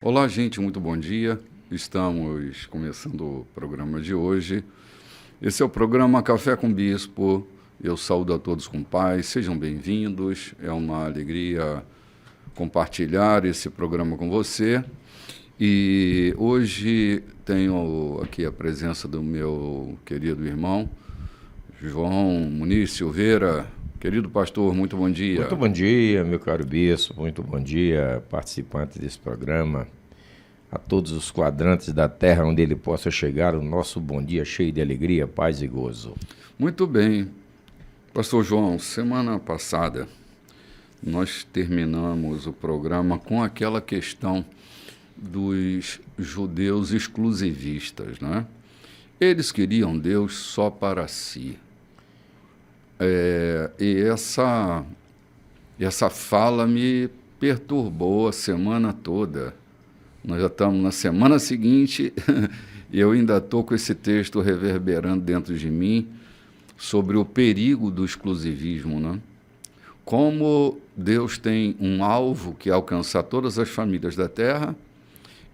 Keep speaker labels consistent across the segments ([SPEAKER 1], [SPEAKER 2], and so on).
[SPEAKER 1] Olá, gente, muito bom dia. Estamos começando o programa de hoje. Esse é o programa Café com Bispo. Eu saúdo a todos com paz, sejam bem-vindos. É uma alegria compartilhar esse programa com você. E hoje tenho aqui a presença do meu querido irmão, João Muniz Silveira. Querido pastor, muito bom dia.
[SPEAKER 2] Muito bom dia, meu caro bispo, muito bom dia, participantes desse programa, a todos os quadrantes da terra onde ele possa chegar, o nosso bom dia cheio de alegria, paz e gozo.
[SPEAKER 1] Muito bem. Pastor João, semana passada nós terminamos o programa com aquela questão dos judeus exclusivistas, né? Eles queriam Deus só para si. E essa fala me perturbou a semana toda. Nós já estamos na semana seguinte e eu ainda estou com esse texto reverberando dentro de mim sobre o perigo do exclusivismo, né? Como Deus tem um alvo que é alcançar todas as famílias da terra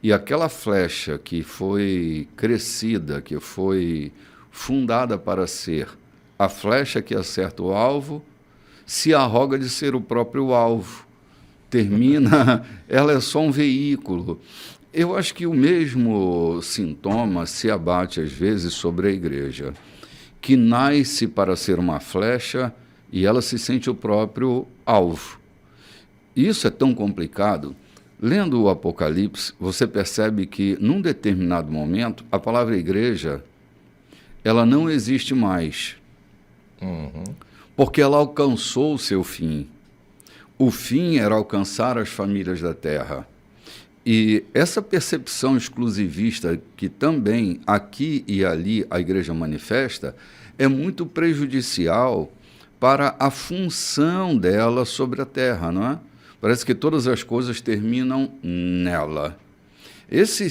[SPEAKER 1] e aquela flecha que foi crescida, que foi fundada para ser a flecha que acerta o alvo, se arroga de ser o próprio alvo. Termina, ela é só um veículo. Eu acho que o mesmo sintoma se abate às vezes sobre a igreja, que nasce para ser uma flecha e ela se sente o próprio alvo. Isso é tão complicado. Lendo o Apocalipse, você percebe que, num determinado momento, a palavra igreja, ela não existe mais. Porque ela alcançou o seu fim. O fim era alcançar as famílias da terra. E essa percepção exclusivista que também aqui e ali a igreja manifesta é muito prejudicial para a função dela sobre a terra, não é? Parece que todas as coisas terminam nela. Esse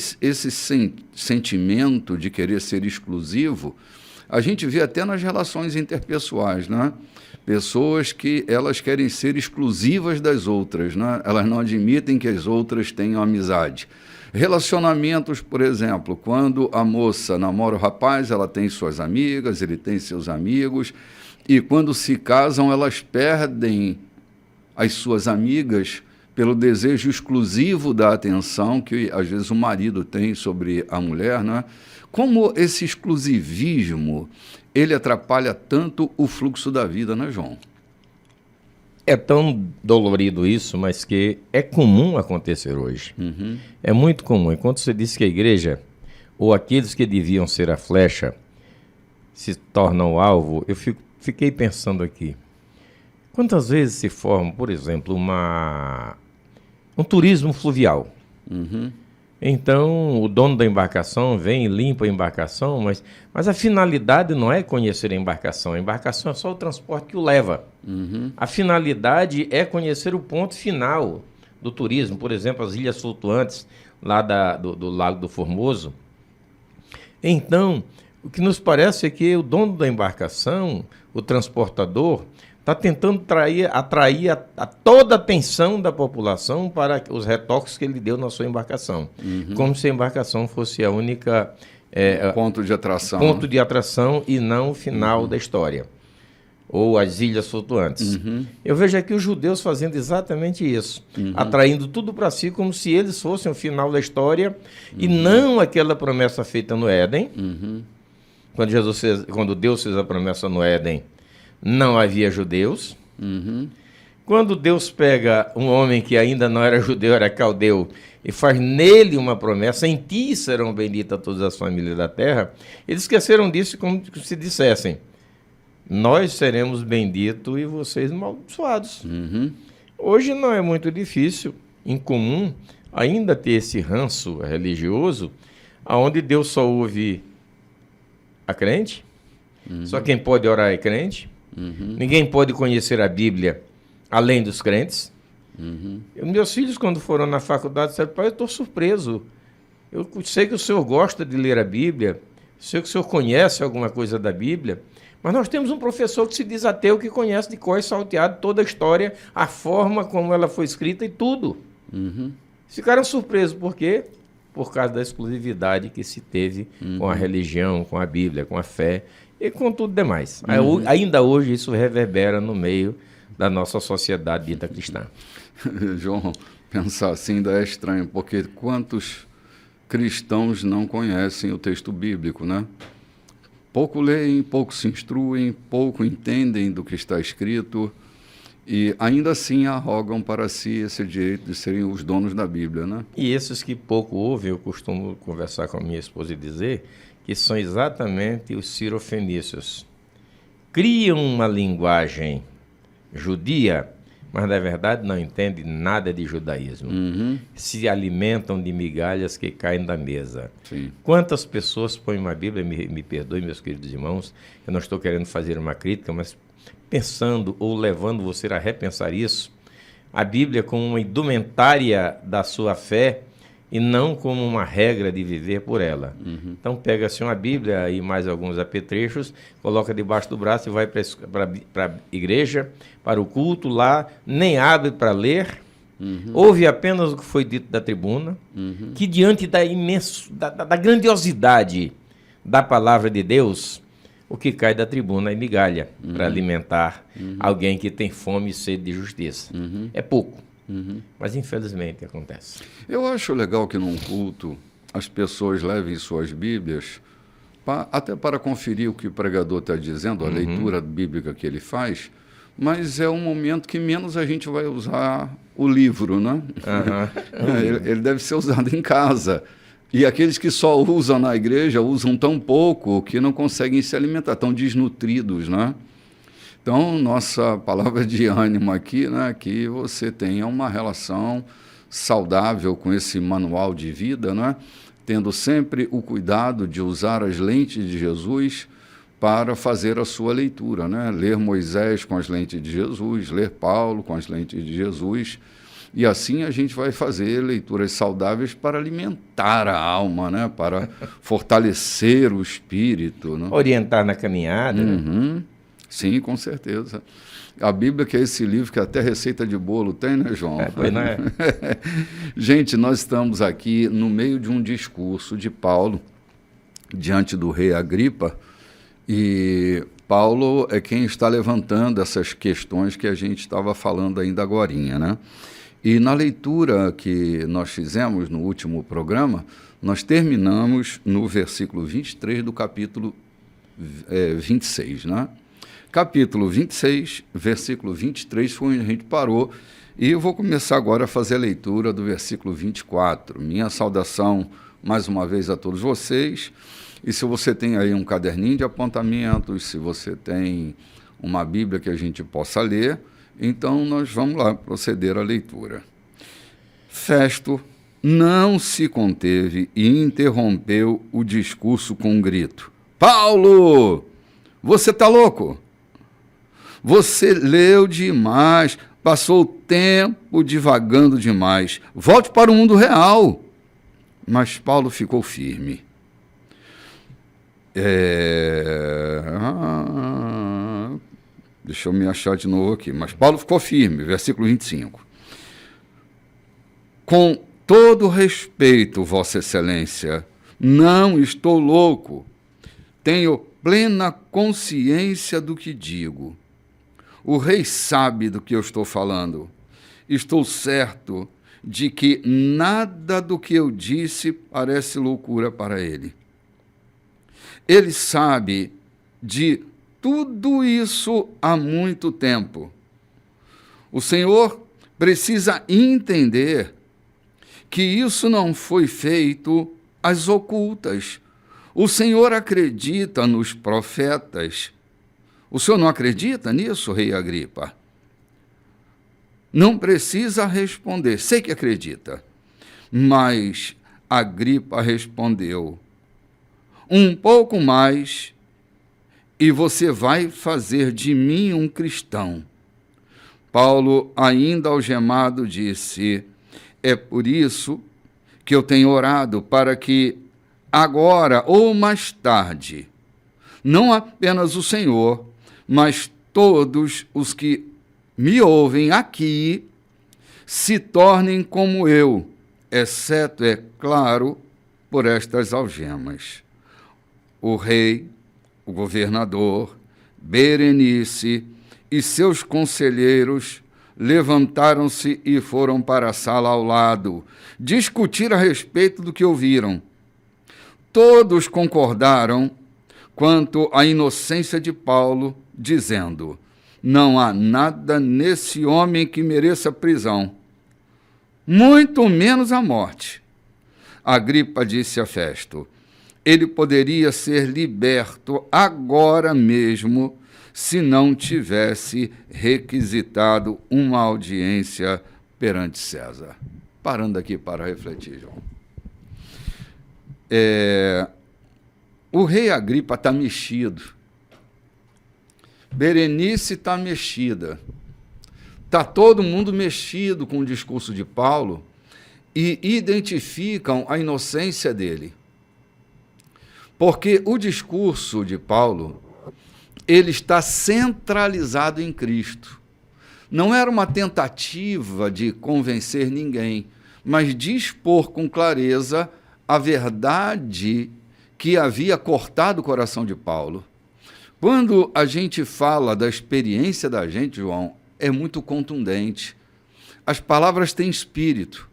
[SPEAKER 1] sentimento de querer ser exclusivo a gente vê até nas relações interpessoais, né? Pessoas que elas querem ser exclusivas das outras, né? Elas não admitem que as outras tenham amizade. Relacionamentos, por exemplo, quando a moça namora o rapaz, ela tem suas amigas, ele tem seus amigos, e quando se casam, elas perdem as suas amigas pelo desejo exclusivo da atenção que, às vezes, o marido tem sobre a mulher, né? Como esse exclusivismo, ele atrapalha tanto o fluxo da vida, né, João?
[SPEAKER 2] É tão dolorido isso, mas que é comum acontecer hoje. É muito comum. Enquanto você disse que a igreja, ou aqueles que deviam ser a flecha, se tornam o alvo, eu fiquei pensando aqui. Quantas vezes se forma, por exemplo, um turismo fluvial? Então, o dono da embarcação vem e limpa a embarcação, mas a finalidade não é conhecer a embarcação é só o transporte que o leva. A finalidade é conhecer o ponto final do turismo, por exemplo, as ilhas flutuantes lá do Lago do Formoso. Então, o que nos parece é que o dono da embarcação, o transportador, está tentando atrair toda a atenção da população para os retoques que ele deu na sua embarcação. Como se a embarcação fosse a única
[SPEAKER 1] ponto de atração.
[SPEAKER 2] Ponto de atração e não o final da história. Ou as ilhas flutuantes. Eu vejo aqui os judeus fazendo exatamente isso. Atraindo tudo para si como se eles fossem o final da história e não aquela promessa feita no Éden. Quando Deus fez a promessa no Éden, não havia judeus. Quando Deus pega um homem que ainda não era judeu, era caldeu, e faz nele uma promessa, em ti serão benditas todas as famílias da terra, eles esqueceram disso como se dissessem, nós seremos benditos e vocês amaldiçoados. Hoje não é muito difícil, incomum, ainda ter esse ranço religioso, onde Deus só ouve a crente, só quem pode orar é crente, ninguém pode conhecer a Bíblia além dos crentes. Meus filhos, quando foram na faculdade, disseram, pai, eu estou surpreso. Eu sei que o senhor gosta de ler a Bíblia, sei que o senhor conhece alguma coisa da Bíblia, mas nós temos um professor que se diz ateu, que conhece de cor e salteado toda a história, a forma como ela foi escrita e tudo. Ficaram surpresos, por quê? Por causa da exclusividade que se teve com a religião, com a Bíblia, com a fé e com tudo demais. Ainda hoje isso reverbera no meio da nossa sociedade dita cristã.
[SPEAKER 1] João, pensar assim ainda é estranho, porque quantos cristãos não conhecem o texto bíblico, né? Pouco leem, pouco se instruem, pouco entendem do que está escrito e ainda assim arrogam para si esse direito de serem os donos da Bíblia, né?
[SPEAKER 2] E esses que pouco ouvem, eu costumo conversar com a minha esposa e dizer que são exatamente os cirofenícios. Criam uma linguagem judia, mas na verdade não entendem nada de judaísmo. Se alimentam de migalhas que caem da mesa.
[SPEAKER 1] Sim.
[SPEAKER 2] Quantas pessoas põem uma Bíblia, me perdoem, meus queridos irmãos, eu não estou querendo fazer uma crítica, mas pensando ou levando você a repensar isso, a Bíblia como uma indumentária da sua fé e não como uma regra de viver por ela. Então pega-se uma Bíblia e mais alguns apetrechos, coloca debaixo do braço e vai para a igreja, para o culto lá, nem abre para ler, ouve apenas o que foi dito da tribuna, que diante da grandiosidade da palavra de Deus, o que cai da tribuna é migalha para alimentar alguém que tem fome e sede de justiça. É pouco. Mas infelizmente acontece.
[SPEAKER 1] Eu acho legal que num culto as pessoas levem suas Bíblias até para conferir o que o pregador está dizendo, a leitura bíblica que ele faz, mas é um momento que menos a gente vai usar o livro, né? Ele deve ser usado em casa. E aqueles que só usam na igreja usam tão pouco que não conseguem se alimentar, estão desnutridos, né? Então, nossa palavra de ânimo aqui, né, que você tenha uma relação saudável com esse manual de vida, né, tendo sempre o cuidado de usar as lentes de Jesus para fazer a sua leitura, né? Ler Moisés com as lentes de Jesus, ler Paulo com as lentes de Jesus, e assim a gente vai fazer leituras saudáveis para alimentar a alma, né, para fortalecer o espírito, né?
[SPEAKER 2] Orientar na caminhada, né?
[SPEAKER 1] Sim, com certeza. A Bíblia, que é esse livro que até receita de bolo tem, né, João?
[SPEAKER 2] Pois não é?
[SPEAKER 1] Gente, nós estamos aqui no meio de um discurso de Paulo diante do rei Agripa, e Paulo é quem está levantando essas questões que a gente estava falando ainda agorinha, né? E na leitura que nós fizemos no último programa, nós terminamos no versículo 23 do capítulo 26, né? Capítulo 26, versículo 23 foi onde a gente parou, e eu vou começar agora a fazer a leitura do versículo 24. Minha saudação mais uma vez a todos vocês, e se você tem aí um caderninho de apontamentos, se você tem uma Bíblia que a gente possa ler, então nós vamos lá proceder à leitura. Festo não se conteve e interrompeu o discurso com um grito: Paulo, você está louco? Você leu demais, passou o tempo divagando demais. Volte para o mundo real. Mas Paulo ficou firme. Deixa eu me achar de novo aqui. Mas Paulo ficou firme, versículo 25. Com todo respeito, Vossa Excelência, não estou louco. Tenho plena consciência do que digo. O rei sabe do que eu estou falando. Estou certo de que nada do que eu disse parece loucura para ele. Ele sabe de tudo isso há muito tempo. O Senhor precisa entender que isso não foi feito às ocultas. O Senhor acredita nos profetas. O senhor não acredita nisso, rei Agripa? Não precisa responder, sei que acredita. Mas Agripa respondeu: um pouco mais e você vai fazer de mim um cristão. Paulo, ainda algemado, disse: é por isso que eu tenho orado para que agora ou mais tarde, não apenas o Senhor, mas todos os que me ouvem aqui se tornem como eu, exceto, é claro, por estas algemas. O rei, o governador, Berenice e seus conselheiros levantaram-se e foram para a sala ao lado, discutir a respeito do que ouviram. Todos concordaram quanto à inocência de Paulo, dizendo: não há nada nesse homem que mereça prisão, muito menos a morte. Agripa disse a Festo: ele poderia ser liberto agora mesmo se não tivesse requisitado uma audiência perante César. Parando aqui para refletir, João. O rei Agripa está mexido. Berenice está mexida. Está todo mundo mexido com o discurso de Paulo e identificam a inocência dele. Porque o discurso de Paulo, ele está centralizado em Cristo. Não era uma tentativa de convencer ninguém, mas de expor com clareza a verdade que havia cortado o coração de Paulo. Quando a gente fala da experiência da gente, João, é muito contundente. As palavras têm espírito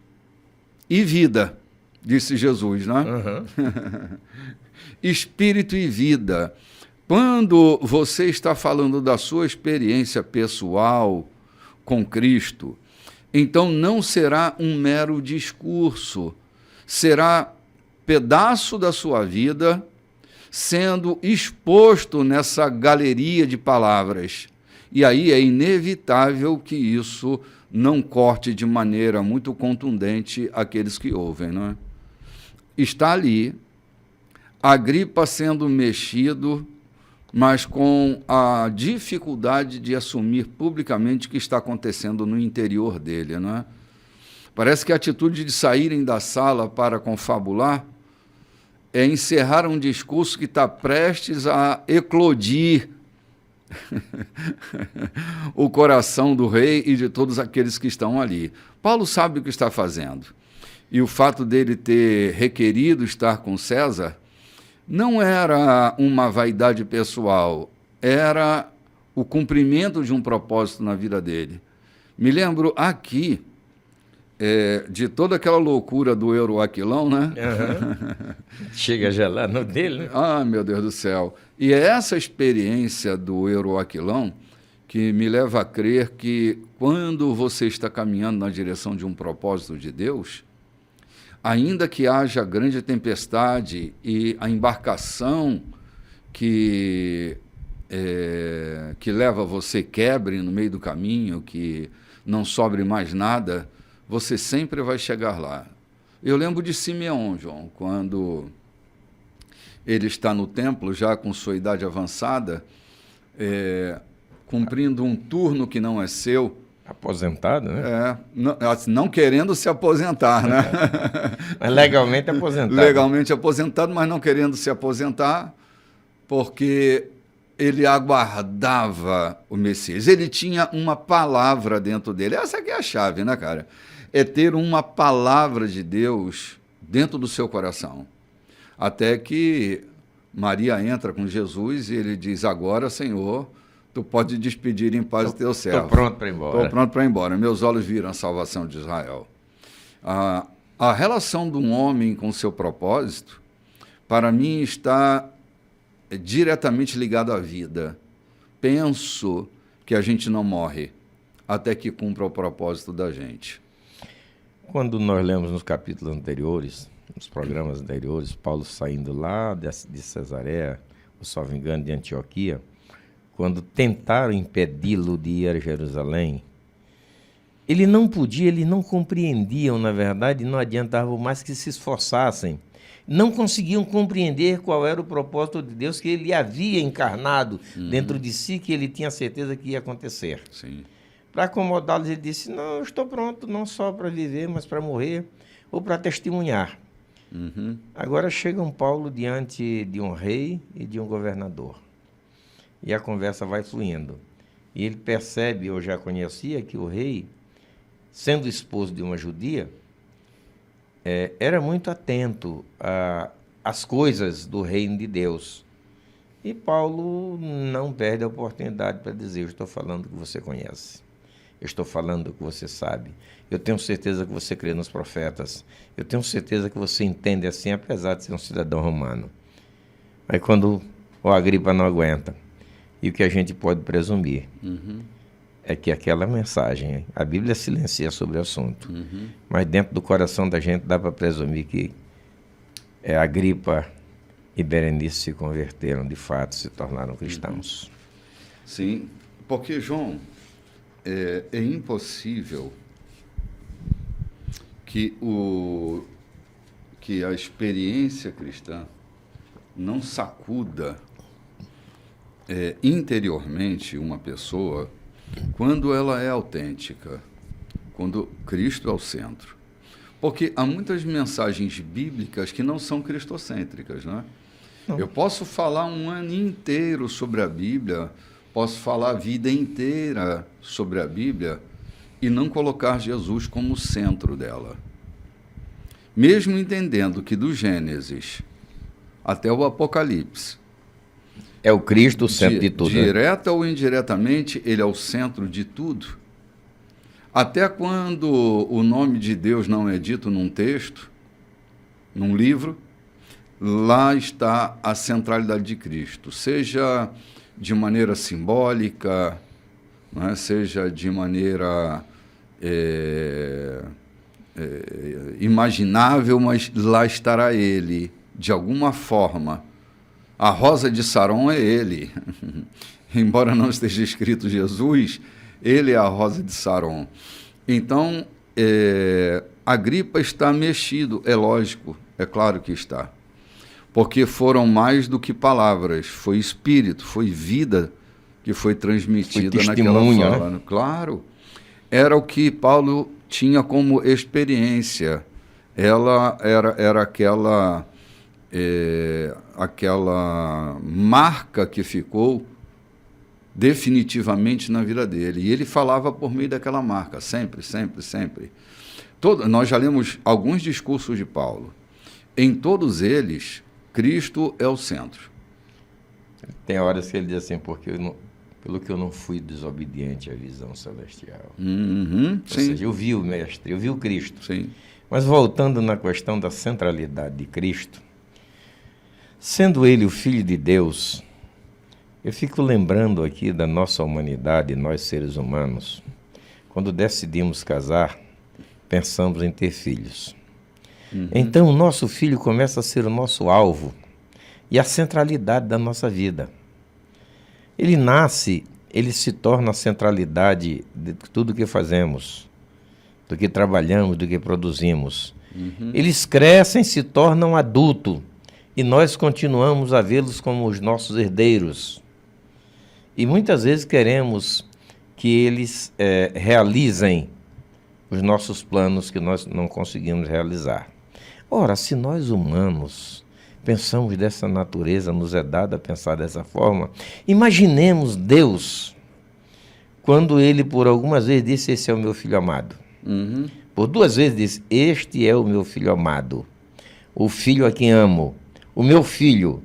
[SPEAKER 1] e vida, disse Jesus, né? Uhum. Espírito e vida. Quando você está falando da sua experiência pessoal com Cristo, então não será um mero discurso, será pedaço da sua vida sendo exposto nessa galeria de palavras. E aí é inevitável que isso não corte de maneira muito contundente aqueles que ouvem, não é? Está ali, Agripa sendo mexido, mas com a dificuldade de assumir publicamente o que está acontecendo no interior dele, não é? Parece que a atitude de saírem da sala para confabular é encerrar um discurso que está prestes a eclodir o coração do rei e de todos aqueles que estão ali. Paulo sabe o que está fazendo. E o fato dele ter requerido estar com César não era uma vaidade pessoal, era o cumprimento de um propósito na vida dele. Me lembro aqui de toda aquela loucura do Euroaquilão, né?
[SPEAKER 2] Uhum. Chega já lá no dele, né?
[SPEAKER 1] Ah, meu Deus do céu. E é essa experiência do Euroaquilão que me leva a crer que quando você está caminhando na direção de um propósito de Deus, ainda que haja grande tempestade e a embarcação que leva você quebre no meio do caminho, que não sobre mais nada, você sempre vai chegar lá. Eu lembro de Simeão, João, quando ele está no templo, já com sua idade avançada, cumprindo um turno que não é seu.
[SPEAKER 2] Aposentado, né?
[SPEAKER 1] Não querendo se aposentar, né?
[SPEAKER 2] Mas legalmente aposentado.
[SPEAKER 1] Legalmente aposentado, mas não querendo se aposentar, porque ele aguardava o Messias. Ele tinha uma palavra dentro dele. Essa aqui é a chave, né, cara? É ter uma palavra de Deus dentro do seu coração. Até que Maria entra com Jesus e ele diz: agora, Senhor, tu pode despedir em paz o teu servo.
[SPEAKER 2] Estou pronto para ir embora.
[SPEAKER 1] Estou pronto para ir embora. Meus olhos viram a salvação de Israel. A relação de um homem com seu propósito, para mim, está diretamente ligado à vida. Penso que a gente não morre até que cumpra o propósito da gente.
[SPEAKER 2] Quando nós lemos nos capítulos anteriores, nos programas anteriores, Paulo saindo lá de Cesareia, ou só me engano, de Antioquia, quando tentaram impedi-lo de ir a Jerusalém, ele não podia, eles não compreendiam, na verdade, não adiantava mais que se esforçassem. Não conseguiam compreender qual era o propósito de Deus que ele havia encarnado dentro de si, que ele tinha certeza que ia acontecer.
[SPEAKER 1] Sim.
[SPEAKER 2] Para acomodá-los, ele disse: não, eu estou pronto não só para viver, mas para morrer ou para testemunhar.
[SPEAKER 1] Uhum.
[SPEAKER 2] Agora chega um Paulo diante de um rei e de um governador. E a conversa vai fluindo. E ele percebe, eu já conhecia, que o rei, sendo esposo de uma judia, era muito atento às coisas do reino de Deus. E Paulo não perde a oportunidade para dizer: eu estou falando do que você conhece, eu estou falando do que você sabe, eu tenho certeza que você crê nos profetas, eu tenho certeza que você entende assim, apesar de ser um cidadão romano. Aí quando o Agripa não aguenta, e o que a gente pode presumir é que aquela mensagem, a Bíblia silencia sobre o assunto, mas dentro do coração da gente dá para presumir que Agripa e Berenice se converteram, de fato, se tornaram cristãos.
[SPEAKER 1] Sim, porque, João, é impossível que a experiência cristã não sacuda interiormente uma pessoa quando ela é autêntica, quando Cristo é o centro. Porque há muitas mensagens bíblicas que não são cristocêntricas, né? Não. Eu posso falar um ano inteiro sobre a Bíblia, posso falar a vida inteira sobre a Bíblia e não colocar Jesus como centro dela. Mesmo entendendo que do Gênesis até o Apocalipse
[SPEAKER 2] é o Cristo o centro de tudo.
[SPEAKER 1] Direta ou indiretamente, ele é o centro de tudo. Até quando o nome de Deus não é dito num texto, num livro, lá está a centralidade de Cristo, seja de maneira simbólica, né, seja de maneira imaginável, mas lá estará ele, de alguma forma. A rosa de Saron é ele. Embora não esteja escrito Jesus, ele é a rosa de Saron. Então, Agripa está mexido, é lógico, é claro que está. Porque foram mais do que palavras, foi espírito, foi vida que foi transmitida naquela fala. Né? Claro, era o que Paulo tinha como experiência. Ela era aquela marca que ficou definitivamente na vida dele. E ele falava por meio daquela marca, sempre, sempre, sempre. Nós já lemos alguns discursos de Paulo. Em todos eles, Cristo é o centro.
[SPEAKER 2] Tem horas que ele diz assim, pelo que eu não fui desobediente à visão celestial.
[SPEAKER 1] Ou
[SPEAKER 2] seja, eu vi o Mestre, eu vi o Cristo.
[SPEAKER 1] Sim.
[SPEAKER 2] Mas voltando na questão da centralidade de Cristo, sendo ele o Filho de Deus, eu fico lembrando aqui da nossa humanidade, nós seres humanos, quando decidimos casar, pensamos em ter filhos. Então o nosso filho começa a ser o nosso alvo e a centralidade da nossa vida. Ele nasce, ele se torna a centralidade de tudo que fazemos, do que trabalhamos, do que produzimos. Eles crescem, se tornam adultos e nós continuamos a vê-los como os nossos herdeiros. E muitas vezes queremos que eles realizem os nossos planos que nós não conseguimos realizar. Ora, se nós humanos pensamos dessa natureza, nos é dado a pensar dessa forma, imaginemos Deus, quando ele por algumas vezes disse: esse é o meu filho amado. Por duas vezes disse: este é o meu filho amado, o filho a quem amo, o meu filho.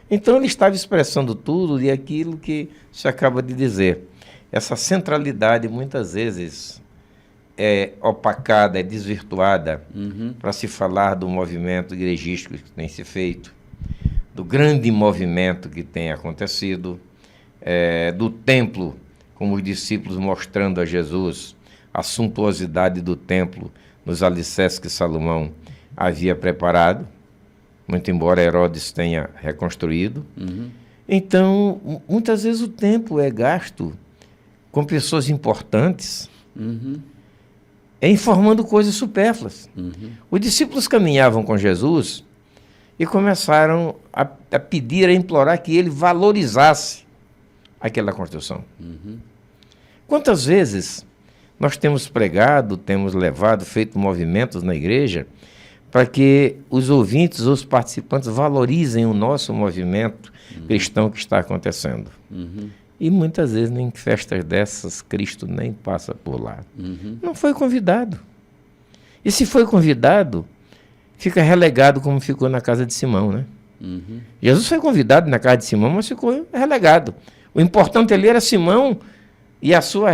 [SPEAKER 2] Então ele estava expressando tudo de aquilo que se acaba de dizer. Essa centralidade muitas vezes é opacada, é desvirtuada para se falar do movimento igrejístico que tem se feito, do grande movimento que tem acontecido, do templo, como os discípulos mostrando a Jesus a suntuosidade do templo nos alicerces que Salomão havia preparado, muito embora Herodes tenha reconstruído. Então, muitas vezes o tempo é gasto com pessoas importantes, informando coisas supérfluas. Os discípulos caminhavam com Jesus e começaram a pedir, a implorar que ele valorizasse aquela construção. Quantas vezes nós temos pregado, temos levado, feito movimentos na igreja para que os ouvintes, os participantes valorizem o nosso movimento cristão que está acontecendo. E muitas vezes em festas dessas, Cristo nem passa por lá. Não foi convidado. E se foi convidado, fica relegado como ficou na casa de Simão, né?
[SPEAKER 1] Uhum.
[SPEAKER 2] Jesus foi convidado na casa de Simão, mas ficou relegado. O importante ali era Simão e a sua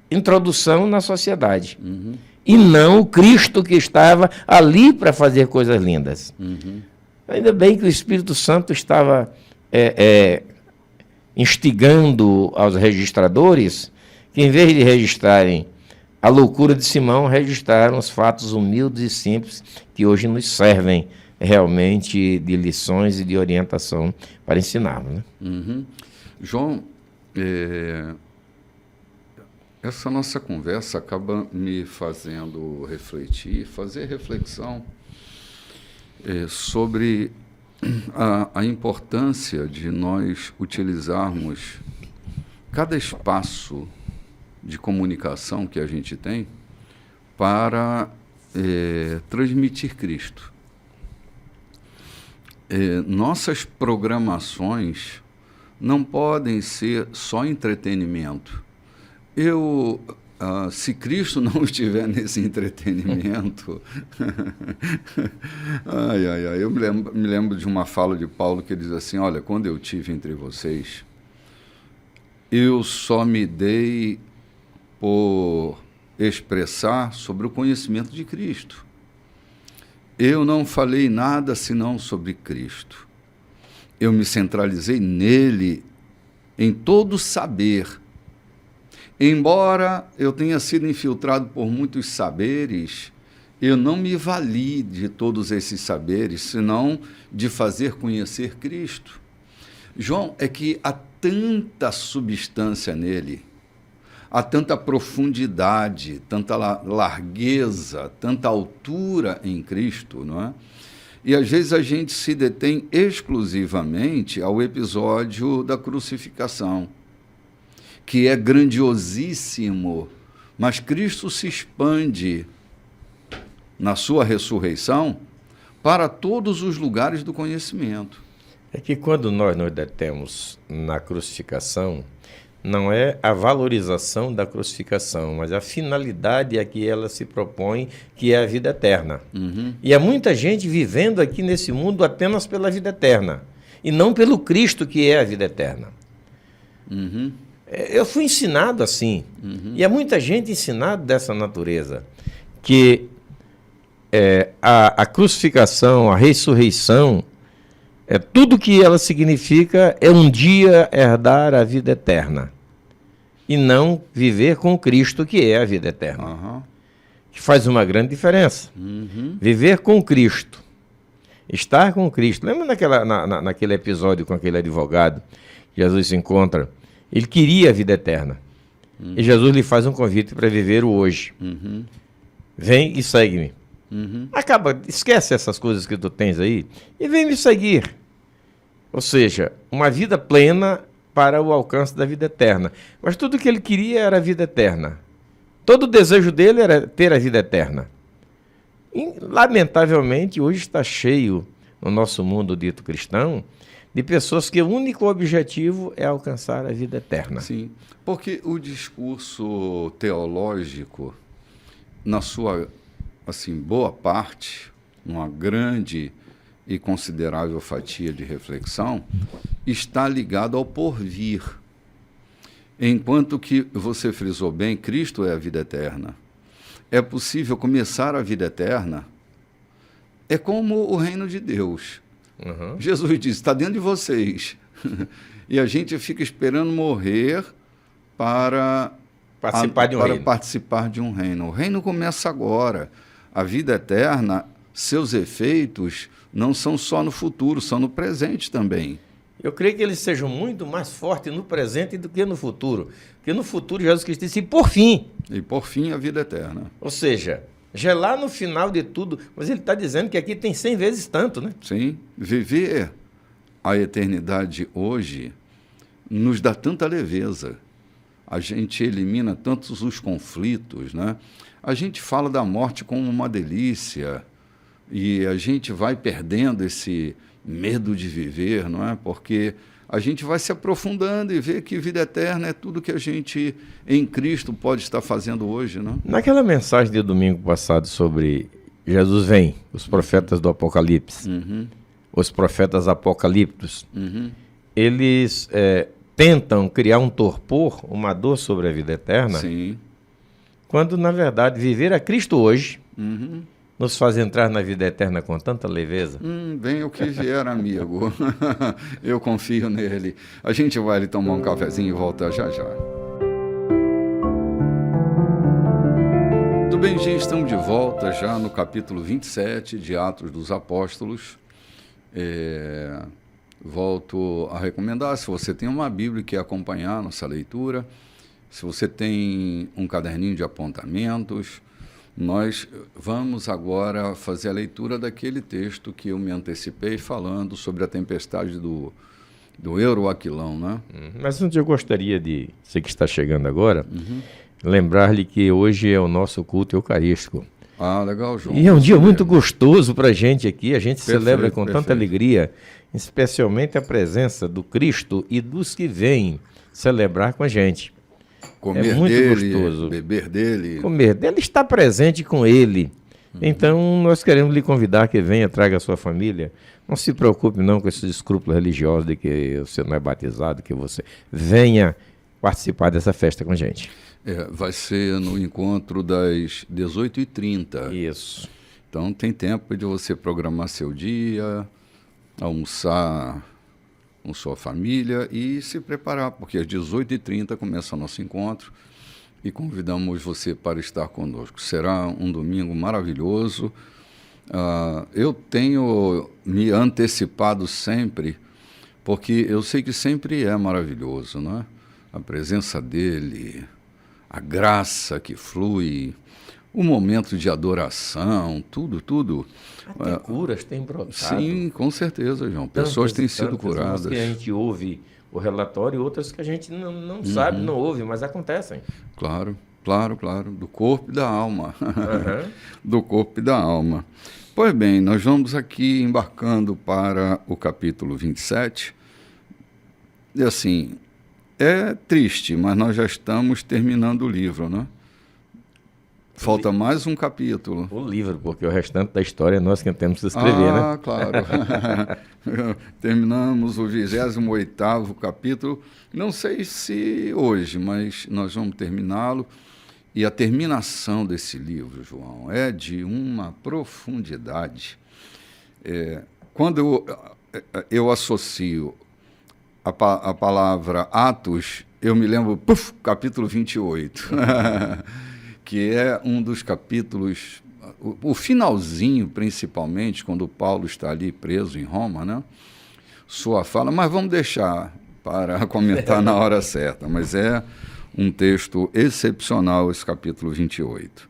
[SPEAKER 2] reintrodução na sociedade.
[SPEAKER 1] Uhum.
[SPEAKER 2] E não o Cristo que estava ali para fazer coisas lindas.
[SPEAKER 1] Uhum.
[SPEAKER 2] Ainda bem que o Espírito Santo estava instigando aos registradores que, em vez de registrarem a loucura de Simão, registraram os fatos humildes e simples que hoje nos servem realmente de lições e de orientação para ensinarmos. Né?
[SPEAKER 1] Uhum. João, essa nossa conversa acaba me fazendo refletir, fazer reflexão sobre a importância de nós utilizarmos cada espaço de comunicação que a gente tem para transmitir Cristo. Nossas programações não podem ser só entretenimento. Se Cristo não estiver nesse entretenimento... eu me lembro de uma fala de Paulo que diz assim, olha, quando eu estive entre vocês, eu só me dei por expressar sobre o conhecimento de Cristo. Eu não falei nada senão sobre Cristo. Eu me centralizei nele, em todo saber. Embora eu tenha sido infiltrado por muitos saberes, eu não me vali de todos esses saberes, senão de fazer conhecer Cristo. João, é que há tanta substância nele, há tanta profundidade, tanta largueza, tanta altura em Cristo, não é? E às vezes a gente se detém exclusivamente ao episódio da crucificação, que é grandiosíssimo, mas Cristo se expande na sua ressurreição para todos os lugares do conhecimento.
[SPEAKER 2] É que quando nós nos detemos na crucificação, não é a valorização da crucificação, mas a finalidade a que ela se propõe, que é a vida eterna.
[SPEAKER 1] Uhum.
[SPEAKER 2] E há muita gente vivendo aqui nesse mundo apenas pela vida eterna, e não pelo Cristo que é a vida eterna.
[SPEAKER 1] Uhum.
[SPEAKER 2] Eu fui ensinado assim, e há muita gente ensinada dessa natureza, que a crucificação, a ressurreição, tudo que ela significa é um dia herdar a vida eterna e não viver com Cristo, que é a vida eterna.
[SPEAKER 1] Uhum.
[SPEAKER 2] Que faz uma grande diferença.
[SPEAKER 1] Uhum.
[SPEAKER 2] Viver com Cristo, estar com Cristo. Lembra naquele episódio com aquele advogado que Jesus se encontra? Ele queria a vida eterna. E Jesus lhe faz um convite para viver o hoje.
[SPEAKER 1] Uhum.
[SPEAKER 2] Vem e segue-me.
[SPEAKER 1] Uhum.
[SPEAKER 2] Esquece essas coisas que tu tens aí e vem me seguir. Ou seja, uma vida plena para o alcance da vida eterna. Mas tudo que ele queria era a vida eterna. Todo o desejo dele era ter a vida eterna. E, lamentavelmente, hoje está cheio, no nosso mundo dito cristão, de pessoas que o único objetivo é alcançar a vida eterna.
[SPEAKER 1] Sim, porque o discurso teológico, na sua boa parte, uma grande e considerável fatia de reflexão, está ligado ao porvir. Enquanto que você frisou bem, Cristo é a vida eterna. É possível começar a vida eterna. É como o reino de Deus.
[SPEAKER 2] Uhum.
[SPEAKER 1] Jesus disse, está dentro de vocês. E a gente fica esperando morrer para participar de um reino. O reino começa agora. A vida eterna, seus efeitos não são só no futuro, são no presente também.
[SPEAKER 2] Eu creio que eles sejam muito mais fortes no presente do que no futuro. Porque no futuro Jesus Cristo disse, e por fim.
[SPEAKER 1] E por fim a vida eterna.
[SPEAKER 2] Ou seja, já lá no final de tudo, mas ele está dizendo que aqui tem 100 vezes tanto, né?
[SPEAKER 1] Sim, viver a eternidade hoje nos dá tanta leveza. A gente elimina tantos os conflitos, né? A gente fala da morte como uma delícia e a gente vai perdendo esse medo de viver, não é? Porque a gente vai se aprofundando e vê que vida eterna é tudo que a gente, em Cristo, pode estar fazendo hoje, não?
[SPEAKER 2] Naquela mensagem de domingo passado sobre Jesus vem, os profetas do Apocalipse, os profetas apocalípticos, eles tentam criar um torpor, uma dor sobre a vida eterna,
[SPEAKER 1] Sim.
[SPEAKER 2] quando, na verdade, viver a Cristo hoje nos faz entrar na vida eterna com tanta leveza.
[SPEAKER 1] Venha o que vier, amigo. Eu confio nele. A gente vai ali tomar um cafezinho e volta já já. Tudo bem, gente? Estamos de volta já no capítulo 27 de Atos dos Apóstolos. Volto a recomendar, se você tem uma Bíblia e quer acompanhar nossa leitura, se você tem um caderninho de apontamentos, nós vamos agora fazer a leitura daquele texto que eu me antecipei falando sobre a tempestade do Euroaquilão, né?
[SPEAKER 2] Mas antes eu gostaria de, você que está chegando agora, lembrar-lhe que hoje é o nosso culto eucarístico.
[SPEAKER 1] Ah, legal, João.
[SPEAKER 2] E é um dia muito gostoso para a gente aqui, a gente celebra com tanta
[SPEAKER 1] perfeito.
[SPEAKER 2] alegria, especialmente a presença do Cristo e dos que vêm celebrar com a gente.
[SPEAKER 1] Comer
[SPEAKER 2] muito
[SPEAKER 1] dele,
[SPEAKER 2] gostoso.
[SPEAKER 1] beber dele.
[SPEAKER 2] Comer dele, está presente com ele. Então, nós queremos lhe convidar que venha, traga a sua família. Não se preocupe não com esses escrúpulos religiosos de que você não é batizado, que você venha participar dessa festa com a gente.
[SPEAKER 1] Vai ser no encontro das 18h30.
[SPEAKER 2] Isso.
[SPEAKER 1] Então tem tempo de você programar seu dia, almoçar com sua família e se preparar, porque às 18h30 começa o nosso encontro e convidamos você para estar conosco. Será um domingo maravilhoso. Eu tenho me antecipado sempre, porque eu sei que sempre é maravilhoso, não é? A presença dele, a graça que flui, o momento de adoração, tudo.
[SPEAKER 2] Até curas têm brotado.
[SPEAKER 1] Sim, com certeza, João. Pessoas têm sido curadas.
[SPEAKER 2] Umas que a gente ouve o relatório e outras que a gente não sabe, não ouve, mas acontecem.
[SPEAKER 1] Claro. Do corpo e da alma. Do corpo e da alma. Pois bem, nós vamos aqui embarcando para o capítulo 27. E assim, é triste, mas nós já estamos terminando o livro, né? Falta mais um capítulo.
[SPEAKER 2] O livro, porque o restante da história é nós que temos que escrever, né?
[SPEAKER 1] Claro. Terminamos o 28º capítulo. Não sei se hoje, mas nós vamos terminá-lo. E a terminação desse livro, João, é de uma profundidade. Quando eu associo a palavra Atos, eu me lembro, capítulo 28. Que é um dos capítulos, o finalzinho principalmente, quando Paulo está ali preso em Roma, né? Sua fala, mas vamos deixar para comentar na hora certa, mas é um texto excepcional esse capítulo 28.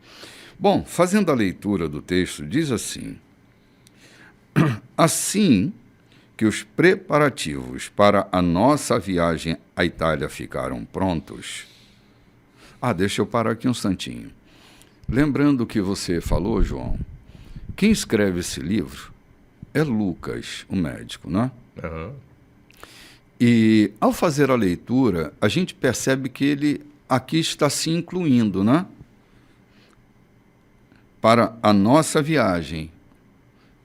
[SPEAKER 1] Bom, fazendo a leitura do texto, diz assim: assim que os preparativos para a nossa viagem à Itália ficaram prontos. Deixa eu parar aqui um instantinho. Lembrando o que você falou, João, quem escreve esse livro é Lucas, o médico, né? E ao fazer a leitura, a gente percebe que ele aqui está se incluindo, né? Para a nossa viagem.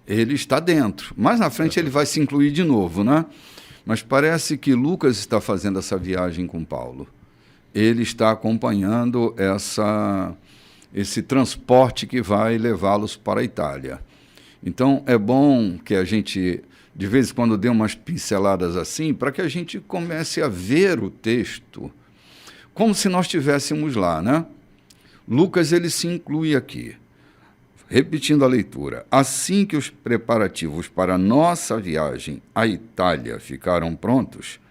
[SPEAKER 1] Ele está dentro. Mais na frente ele vai se incluir de novo, né? Mas parece que Lucas está fazendo essa viagem com Paulo. Ele está acompanhando esse transporte que vai levá-los para a Itália. Então, é bom que a gente, de vez em quando, dê umas pinceladas assim, para que a gente comece a ver o texto como se nós estivéssemos lá, né? Lucas, ele se inclui aqui. Repetindo a leitura. Assim que os preparativos para a nossa viagem à Itália ficaram prontos,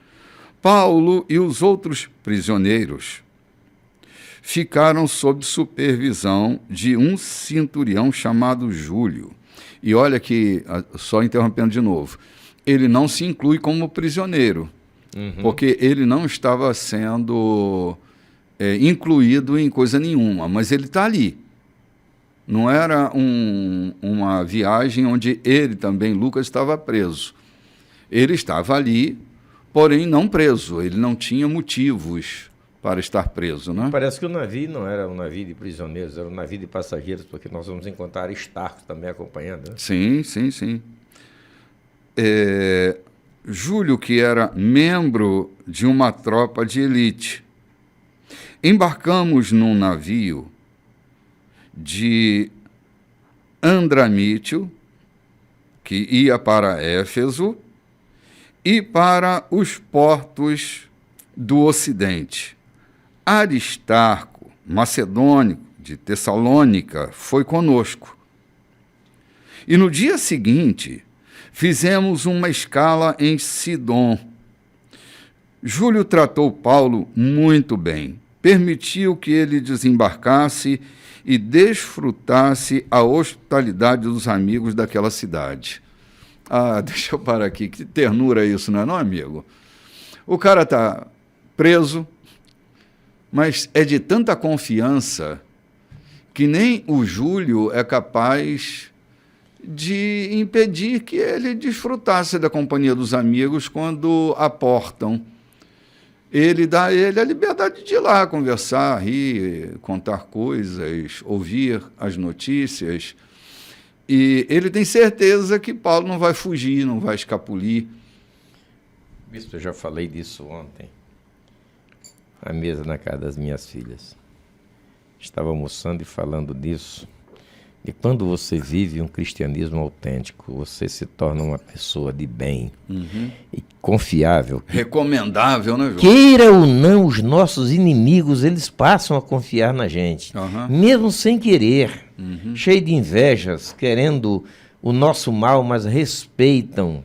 [SPEAKER 1] Paulo e os outros prisioneiros ficaram sob supervisão de um centurião chamado Júlio. E olha que, só interrompendo de novo, ele não se inclui como prisioneiro, porque ele não estava sendo incluído em coisa nenhuma, mas ele está ali. Não era uma viagem onde ele também, Lucas, estava preso. Ele estava ali, porém não preso, ele não tinha motivos para estar preso, né?
[SPEAKER 2] Parece que o navio não era um navio de prisioneiros, era um navio de passageiros, porque nós vamos encontrar Aristarco também acompanhando. Né?
[SPEAKER 1] Sim. Júlio, que era membro de uma tropa de elite. Embarcamos num navio de Andramítio, que ia para Éfeso e para os portos do Ocidente. Aristarco, macedônico, de Tessalônica, foi conosco. E no dia seguinte, fizemos uma escala em Sidom. Júlio tratou Paulo muito bem, permitiu que ele desembarcasse e desfrutasse a hospitalidade dos amigos daquela cidade. Ah, deixa eu parar aqui, que ternura isso, não é não, amigo? O cara está preso, mas é de tanta confiança que nem o Júlio é capaz de impedir que ele desfrutasse da companhia dos amigos quando aportam. Ele dá a ele a liberdade de ir lá conversar, rir, contar coisas, ouvir as notícias. E ele tem certeza que Paulo não vai fugir, não vai escapulir.
[SPEAKER 2] Bispo, eu já falei disso ontem, à mesa na casa das minhas filhas. Estava almoçando e falando disso. E quando você vive um cristianismo autêntico, você se torna uma pessoa de bem e confiável.
[SPEAKER 1] Recomendável, né, João?
[SPEAKER 2] Queira ou não, os nossos inimigos, eles passam a confiar na gente, mesmo sem querer, cheio de invejas, querendo o nosso mal, mas respeitam.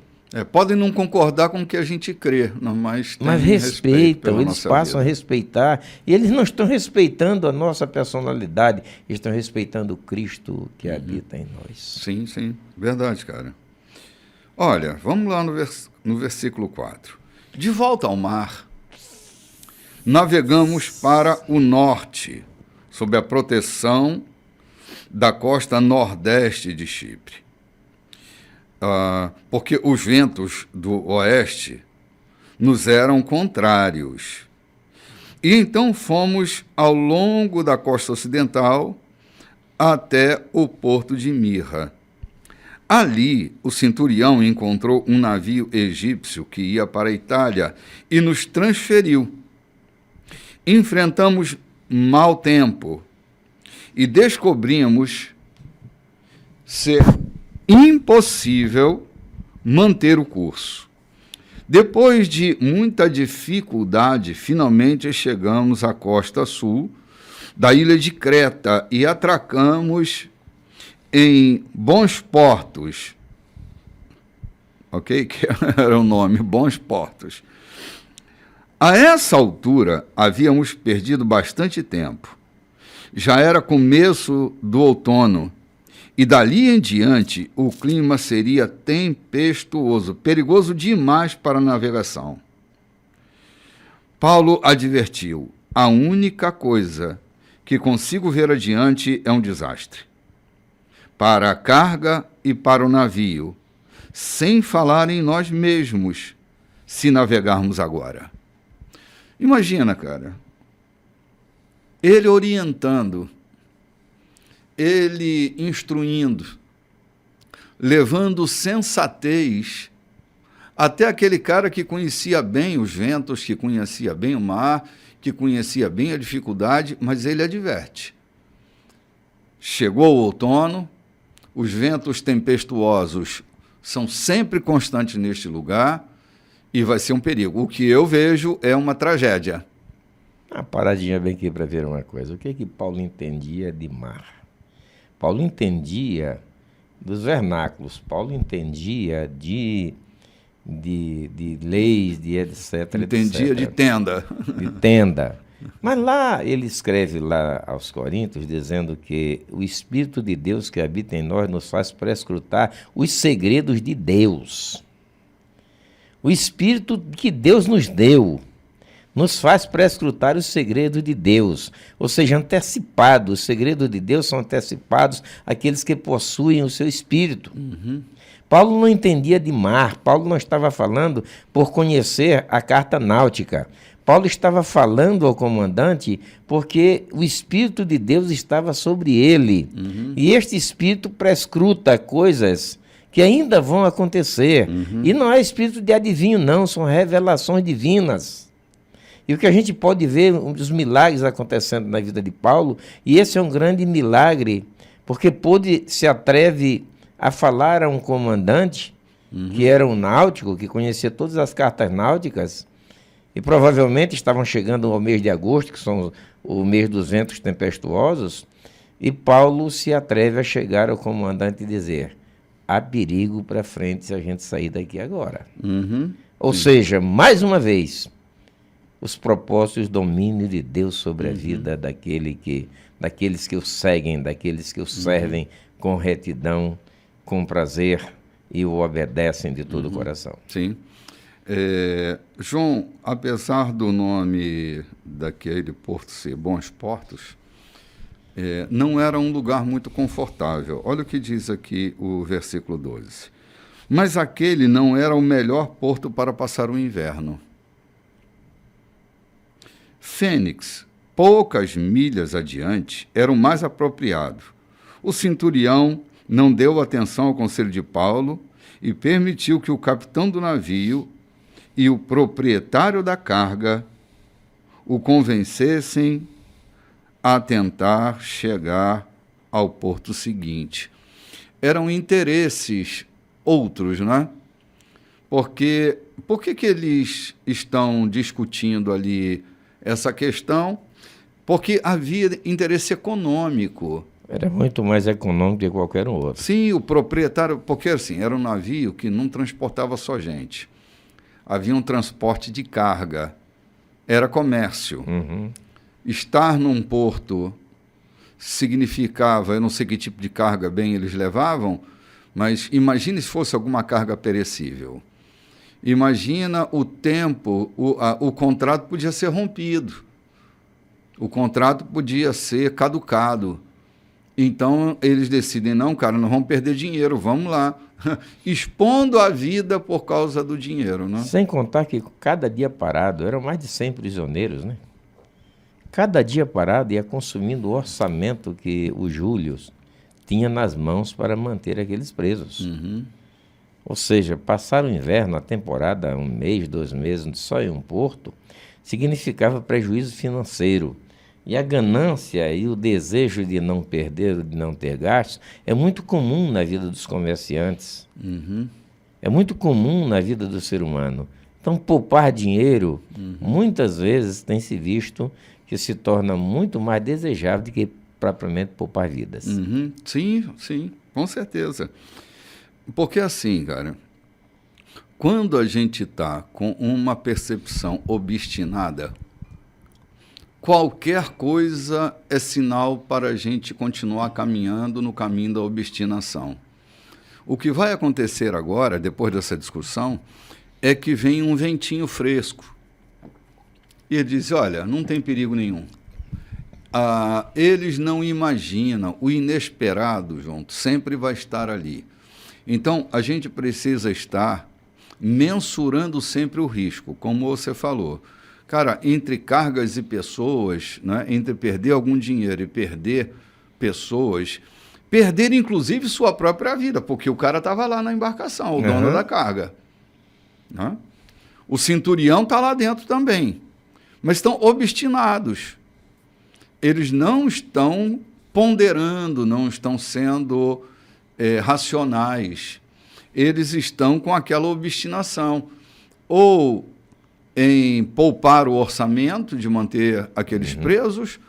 [SPEAKER 1] Podem não concordar com o que a gente crê, mas
[SPEAKER 2] respeitam, eles passam a respeitar. E eles não estão respeitando a nossa personalidade, estão respeitando o Cristo que habita em nós.
[SPEAKER 1] Sim, verdade, cara. Olha, vamos lá no versículo 4. De volta ao mar, navegamos para o norte, sob a proteção da costa nordeste de Chipre. Porque os ventos do oeste nos eram contrários. E então fomos ao longo da costa ocidental até o porto de Mirra. Ali, o centurião encontrou um navio egípcio que ia para a Itália e nos transferiu. Enfrentamos mau tempo e descobrimos ser impossível manter o curso. Depois de muita dificuldade, finalmente chegamos à costa sul da ilha de Creta e atracamos em Bons Portos, ok? Que era o nome, Bons Portos. A essa altura, havíamos perdido bastante tempo. Já era começo do outono, e dali em diante o clima seria tempestuoso, perigoso demais para a navegação. Paulo advertiu: a única coisa que consigo ver adiante é um desastre. Para a carga e para o navio, sem falar em nós mesmos, se navegarmos agora. Imagina, cara, ele orientando, ele instruindo, levando sensatez até aquele cara que conhecia bem os ventos, que conhecia bem o mar, que conhecia bem a dificuldade, mas ele adverte. Chegou o outono, os ventos tempestuosos são sempre constantes neste lugar e vai ser um perigo. O que eu vejo é uma tragédia.
[SPEAKER 2] Uma paradinha bem aqui para ver uma coisa. O que Paulo entendia de mar? Paulo entendia dos vernáculos, Paulo entendia de leis, de etc.
[SPEAKER 1] Entendia de tenda.
[SPEAKER 2] De tenda. Mas lá, ele escreve lá aos Coríntios, dizendo que o Espírito de Deus que habita em nós nos faz prescrutar os segredos de Deus. O Espírito que Deus nos deu nos faz prescrutar os segredos de Deus, ou seja, antecipados. Os segredos de Deus são antecipados àqueles que possuem o seu Espírito. Paulo não entendia de mar, Paulo não estava falando por conhecer a carta náutica. Paulo estava falando ao comandante porque o Espírito de Deus estava sobre ele. E este Espírito prescruta coisas que ainda vão acontecer. E não é espírito de adivinho, não, são revelações divinas. E o que a gente pode ver, um dos milagres acontecendo na vida de Paulo, e esse é um grande milagre, porque se atreve a falar a um comandante, que era um náutico, que conhecia todas as cartas náuticas, e provavelmente estavam chegando ao mês de agosto, que são o mês dos ventos tempestuosos, e Paulo se atreve a chegar ao comandante e dizer: há perigo para frente se a gente sair daqui agora. Ou seja, mais uma vez, os propósitos e domínio de Deus sobre a vida daqueles que o seguem, daqueles que o servem com retidão, com prazer e o obedecem de todo o coração.
[SPEAKER 1] Sim. João, apesar do nome daquele porto ser Bons Portos, não era um lugar muito confortável. Olha o que diz aqui o versículo 12. Mas aquele não era o melhor porto para passar o inverno. Fênix, poucas milhas adiante, era o mais apropriado. O centurião não deu atenção ao conselho de Paulo e permitiu que o capitão do navio e o proprietário da carga o convencessem a tentar chegar ao porto seguinte. Eram interesses outros, né? Por que eles estão discutindo ali essa questão? Porque havia interesse econômico.
[SPEAKER 2] Era muito mais econômico que qualquer um outro.
[SPEAKER 1] Sim, o proprietário, porque assim, era um navio que não transportava só gente. Havia um transporte de carga, era comércio. Estar num porto significava, eu não sei que tipo de carga bem eles levavam, mas imagine se fosse alguma carga perecível. Imagina o tempo, o contrato podia ser rompido, o contrato podia ser caducado. Então, eles decidem, não, cara, não vamos perder dinheiro, vamos lá. Expondo a vida por causa do dinheiro, né?
[SPEAKER 2] Sem contar que cada dia parado, eram mais de 100 prisioneiros, né? Cada dia parado ia consumindo o orçamento que o Júlio tinha nas mãos para manter aqueles presos. Ou seja, passar o inverno, a temporada, 1 mês, 2 meses, só em um porto, significava prejuízo financeiro. E a ganância e o desejo de não perder, de não ter gastos, é muito comum na vida dos comerciantes. É muito comum na vida do ser humano. Então, poupar dinheiro, muitas vezes tem se visto que se torna muito mais desejável do que propriamente poupar vidas.
[SPEAKER 1] Sim, sim, com certeza. Porque assim, cara, quando a gente está com uma percepção obstinada, qualquer coisa é sinal para a gente continuar caminhando no caminho da obstinação. O que vai acontecer agora, depois dessa discussão, é que vem um ventinho fresco. E ele diz, olha, não tem perigo nenhum. Eles não imaginam, o inesperado, João, sempre vai estar ali. Então, a gente precisa estar mensurando sempre o risco, como você falou. Cara, entre cargas e pessoas, né, entre perder algum dinheiro e perder pessoas, perder inclusive sua própria vida, porque o cara estava lá na embarcação, o dono da carga. Né? O centurião está lá dentro também, mas estão obstinados. Eles não estão ponderando, não estão sendo racionais. Eles estão com aquela obstinação. Ou em poupar o orçamento de manter aqueles presos,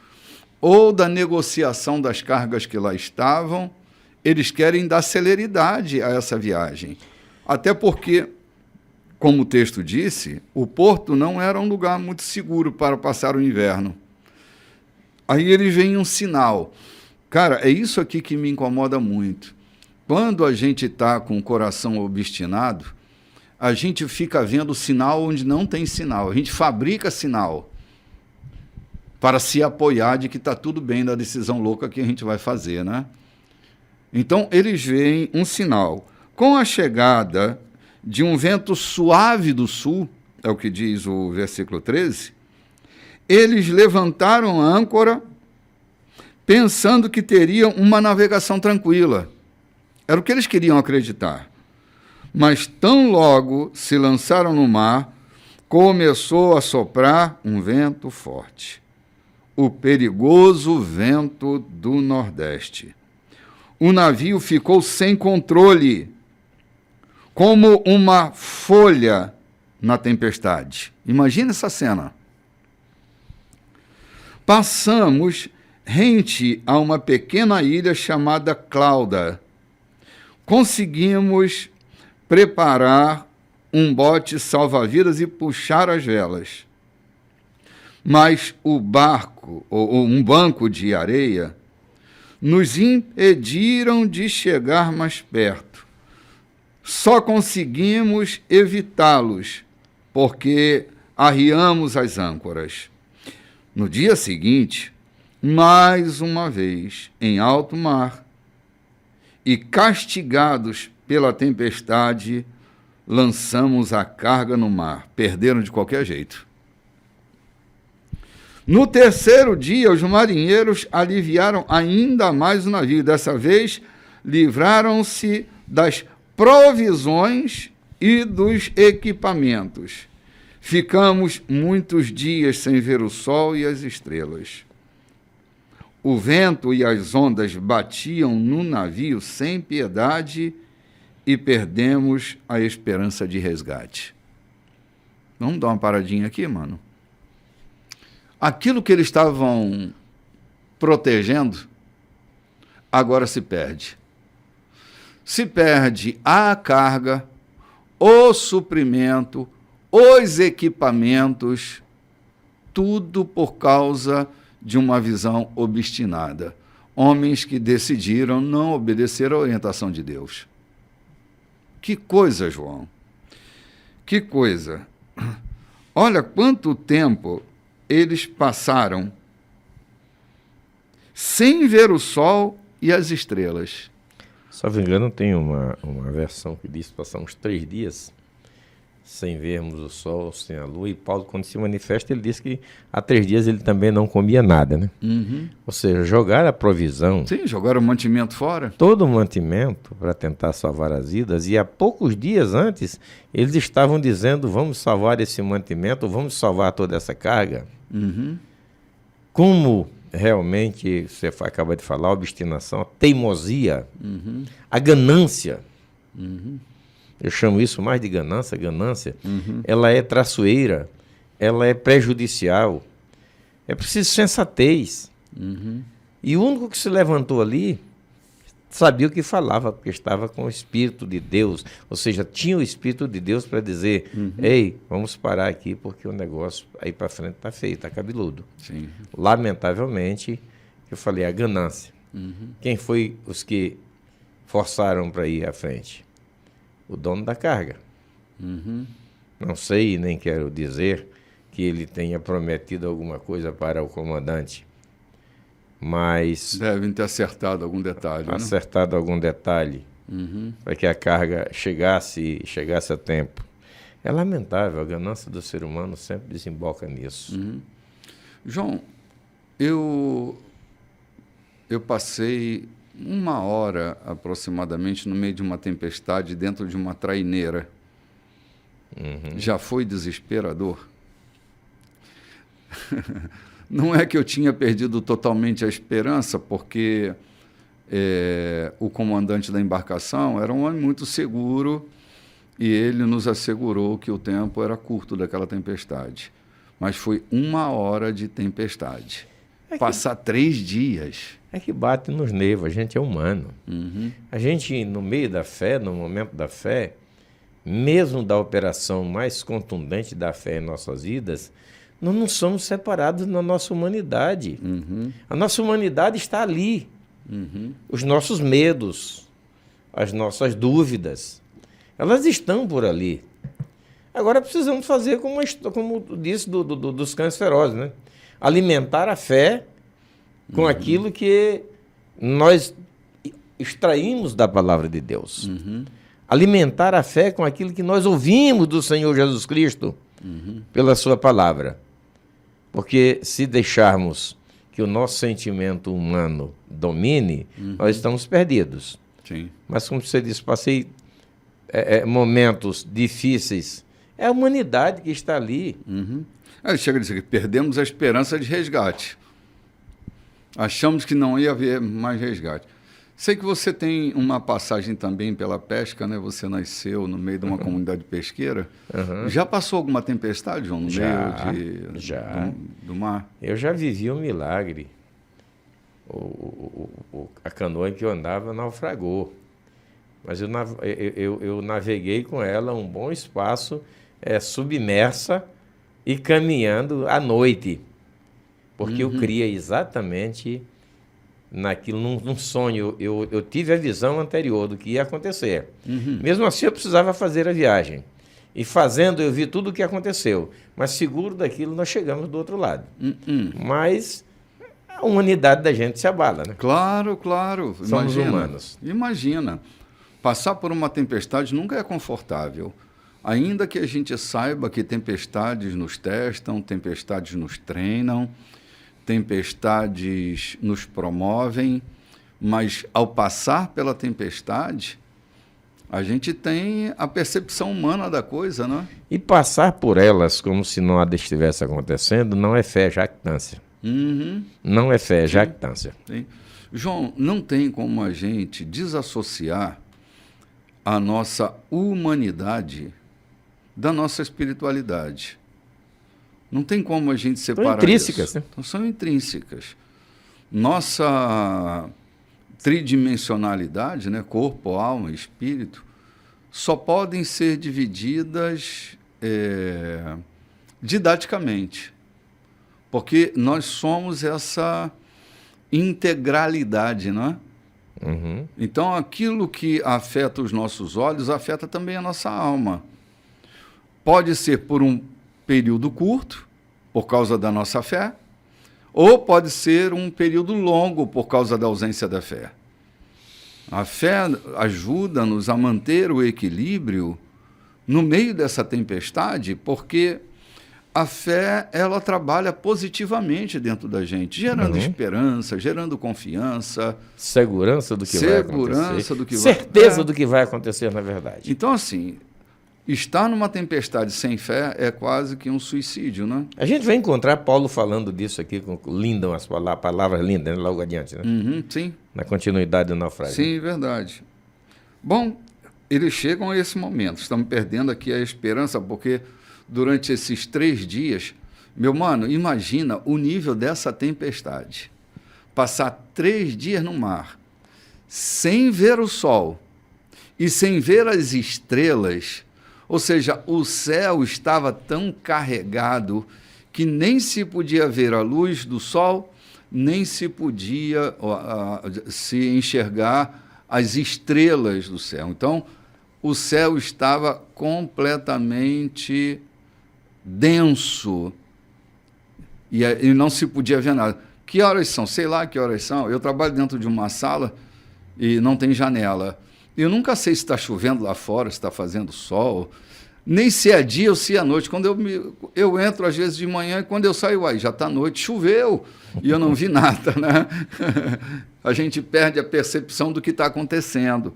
[SPEAKER 1] ou da negociação das cargas que lá estavam. Eles querem dar celeridade a essa viagem. Até porque, como o texto disse, o porto não era um lugar muito seguro para passar o inverno. Aí eles veem um sinal. Cara, é isso aqui que me incomoda muito. Quando a gente está com o coração obstinado, a gente fica vendo sinal onde não tem sinal. A gente fabrica sinal para se apoiar de que está tudo bem na decisão louca que a gente vai fazer, né? Então, eles veem um sinal. Com a chegada de um vento suave do sul, é o que diz o versículo 13, eles levantaram a âncora, pensando que teriam uma navegação tranquila. Era o que eles queriam acreditar. Mas tão logo se lançaram no mar, começou a soprar um vento forte, o perigoso vento do Nordeste. O navio ficou sem controle, como uma folha na tempestade. Imagina essa cena. Passamos rente a uma pequena ilha chamada Clauda. Conseguimos preparar um bote salva-vidas e puxar as velas. Mas o barco, ou um banco de areia, nos impediram de chegar mais perto. Só conseguimos evitá-los, porque arriamos as âncoras. No dia seguinte, mais uma vez, em alto mar, e castigados pela tempestade, lançamos a carga no mar. Perderam de qualquer jeito. No terceiro dia, os marinheiros aliviaram ainda mais o navio. Dessa vez, livraram-se das provisões e dos equipamentos. Ficamos muitos dias sem ver o sol e as estrelas. O vento e as ondas batiam no navio sem piedade e perdemos a esperança de resgate. Vamos dar uma paradinha aqui, mano? Aquilo que eles estavam protegendo, agora se perde. Se perde a carga, o suprimento, os equipamentos, tudo por causa de uma visão obstinada. Homens que decidiram não obedecer à orientação de Deus. Que coisa, João. Que coisa. Olha quanto tempo eles passaram sem ver o sol e as estrelas.
[SPEAKER 2] Se não me engano, tem uma versão que diz que passamos 3 dias sem vermos o sol, sem a lua, e Paulo, quando se manifesta, ele diz que há 3 dias ele também não comia nada, né?
[SPEAKER 1] Uhum.
[SPEAKER 2] Ou seja, jogar a provisão...
[SPEAKER 1] Sim, jogaram o mantimento fora.
[SPEAKER 2] Todo o mantimento para tentar salvar as vidas, e há poucos dias antes, eles estavam dizendo, vamos salvar esse mantimento, vamos salvar toda essa carga.
[SPEAKER 1] Uhum.
[SPEAKER 2] Como realmente, você acaba de falar, a obstinação, a teimosia, a ganância... Eu chamo isso mais de ganância. Ela é traiçoeira, ela é prejudicial. É preciso sensatez. E o único que se levantou ali sabia o que falava, porque estava com o Espírito de Deus. Ou seja, tinha o Espírito de Deus para dizer, ei, vamos parar aqui, porque o negócio aí para frente está feio, está cabeludo.
[SPEAKER 1] Sim.
[SPEAKER 2] Lamentavelmente, eu falei, a ganância. Quem foi os que forçaram para ir à frente? O dono da carga. Não sei, nem quero dizer que ele tenha prometido alguma coisa para o comandante, mas...
[SPEAKER 1] Devem ter acertado algum detalhe.
[SPEAKER 2] Acertado algum detalhe, para que a carga chegasse a tempo. É lamentável, a ganância do ser humano sempre desemboca nisso.
[SPEAKER 1] João, eu passei 1 hora aproximadamente no meio de uma tempestade dentro de uma traineira. Já foi desesperador? Não é que eu tinha perdido totalmente a esperança, porque o comandante da embarcação era um homem muito seguro e ele nos assegurou que o tempo era curto daquela tempestade. Mas foi 1 hora de tempestade. Passar 3 dias.
[SPEAKER 2] É que bate nos nervos, a gente é humano. A gente, no meio da fé, no momento da fé, mesmo da operação mais contundente da fé em nossas vidas, nós não somos separados na nossa humanidade. A nossa humanidade está ali. Os nossos medos, as nossas dúvidas, elas estão por ali. Agora precisamos fazer como disse dos cães ferozes, né? Alimentar a fé com aquilo que nós extraímos da palavra de Deus. Alimentar a fé com aquilo que nós ouvimos do Senhor Jesus Cristo pela sua palavra. Porque se deixarmos que o nosso sentimento humano domine, nós estamos perdidos.
[SPEAKER 1] Sim.
[SPEAKER 2] Mas, como você disse, passei momentos difíceis. É a humanidade que está ali.
[SPEAKER 1] Aí chega a dizer que perdemos a esperança de resgate. Achamos que não ia haver mais resgate. Sei que você tem uma passagem também pela pesca, né? Você nasceu no meio de uma comunidade pesqueira. Já passou alguma tempestade, João, no meio do mar?
[SPEAKER 2] Eu já vivi um milagre. A canoa em que eu andava naufragou. Mas eu naveguei com ela um bom espaço, submersa e caminhando à noite. Porque eu cria exatamente naquilo, num sonho. Eu tive a visão anterior do que ia acontecer. Mesmo assim, eu precisava fazer a viagem. E fazendo, eu vi tudo o que aconteceu. Mas seguro daquilo, nós chegamos do outro lado. Mas a humanidade da gente se abala, né?
[SPEAKER 1] Claro, claro.
[SPEAKER 2] Somos humanos.
[SPEAKER 1] Imagina. Passar por uma tempestade nunca é confortável. Ainda que a gente saiba que tempestades nos testam, tempestades nos treinam, tempestades nos promovem, mas ao passar pela tempestade, a gente tem a percepção humana da coisa, não é?
[SPEAKER 2] E passar por elas como se nada estivesse acontecendo não é fé, é jactância. Não é fé, é jactância.
[SPEAKER 1] Sim. João, não tem como a gente desassociar a nossa humanidade da nossa espiritualidade. Não tem como a gente separar
[SPEAKER 2] intrínsecas,
[SPEAKER 1] isso.
[SPEAKER 2] Né?
[SPEAKER 1] Então, são intrínsecas. Nossa tridimensionalidade, né, corpo, alma, espírito, só podem ser divididas didaticamente, porque nós somos essa integralidade, não é? Então, aquilo que afeta os nossos olhos afeta também a nossa alma. Pode ser por um período curto, por causa da nossa fé, ou pode ser um período longo por causa da ausência da fé. A fé ajuda-nos a manter o equilíbrio no meio dessa tempestade, porque a fé, ela trabalha positivamente dentro da gente, gerando esperança, gerando confiança.
[SPEAKER 2] Segurança do que vai acontecer.
[SPEAKER 1] Do que
[SPEAKER 2] certeza do que vai acontecer, na verdade.
[SPEAKER 1] Então, assim, estar numa tempestade sem fé é quase que um suicídio, né?
[SPEAKER 2] A gente vai encontrar Paulo falando disso aqui, com lindam as palavras lindas, né? Logo adiante, né?
[SPEAKER 1] Sim.
[SPEAKER 2] Na continuidade do naufrágio.
[SPEAKER 1] Sim, verdade. Bom, eles chegam a esse momento. Estamos perdendo aqui a esperança, porque durante esses 3 dias, meu mano, imagina o nível dessa tempestade. Passar 3 dias no mar, sem ver o sol e sem ver as estrelas. Ou seja, o céu estava tão carregado que nem se podia ver a luz do sol, nem se podia se enxergar as estrelas do céu. Então, o céu estava completamente denso e não se podia ver nada. Que horas são? Sei lá que horas são. Eu trabalho dentro de uma sala e não tem janela. Eu nunca sei se está chovendo lá fora, se está fazendo sol, nem se é dia ou se é noite. Quando eu entro, às vezes, de manhã, e quando eu saio, já está noite, choveu, e eu não vi nada, né? A gente perde a percepção do que está acontecendo.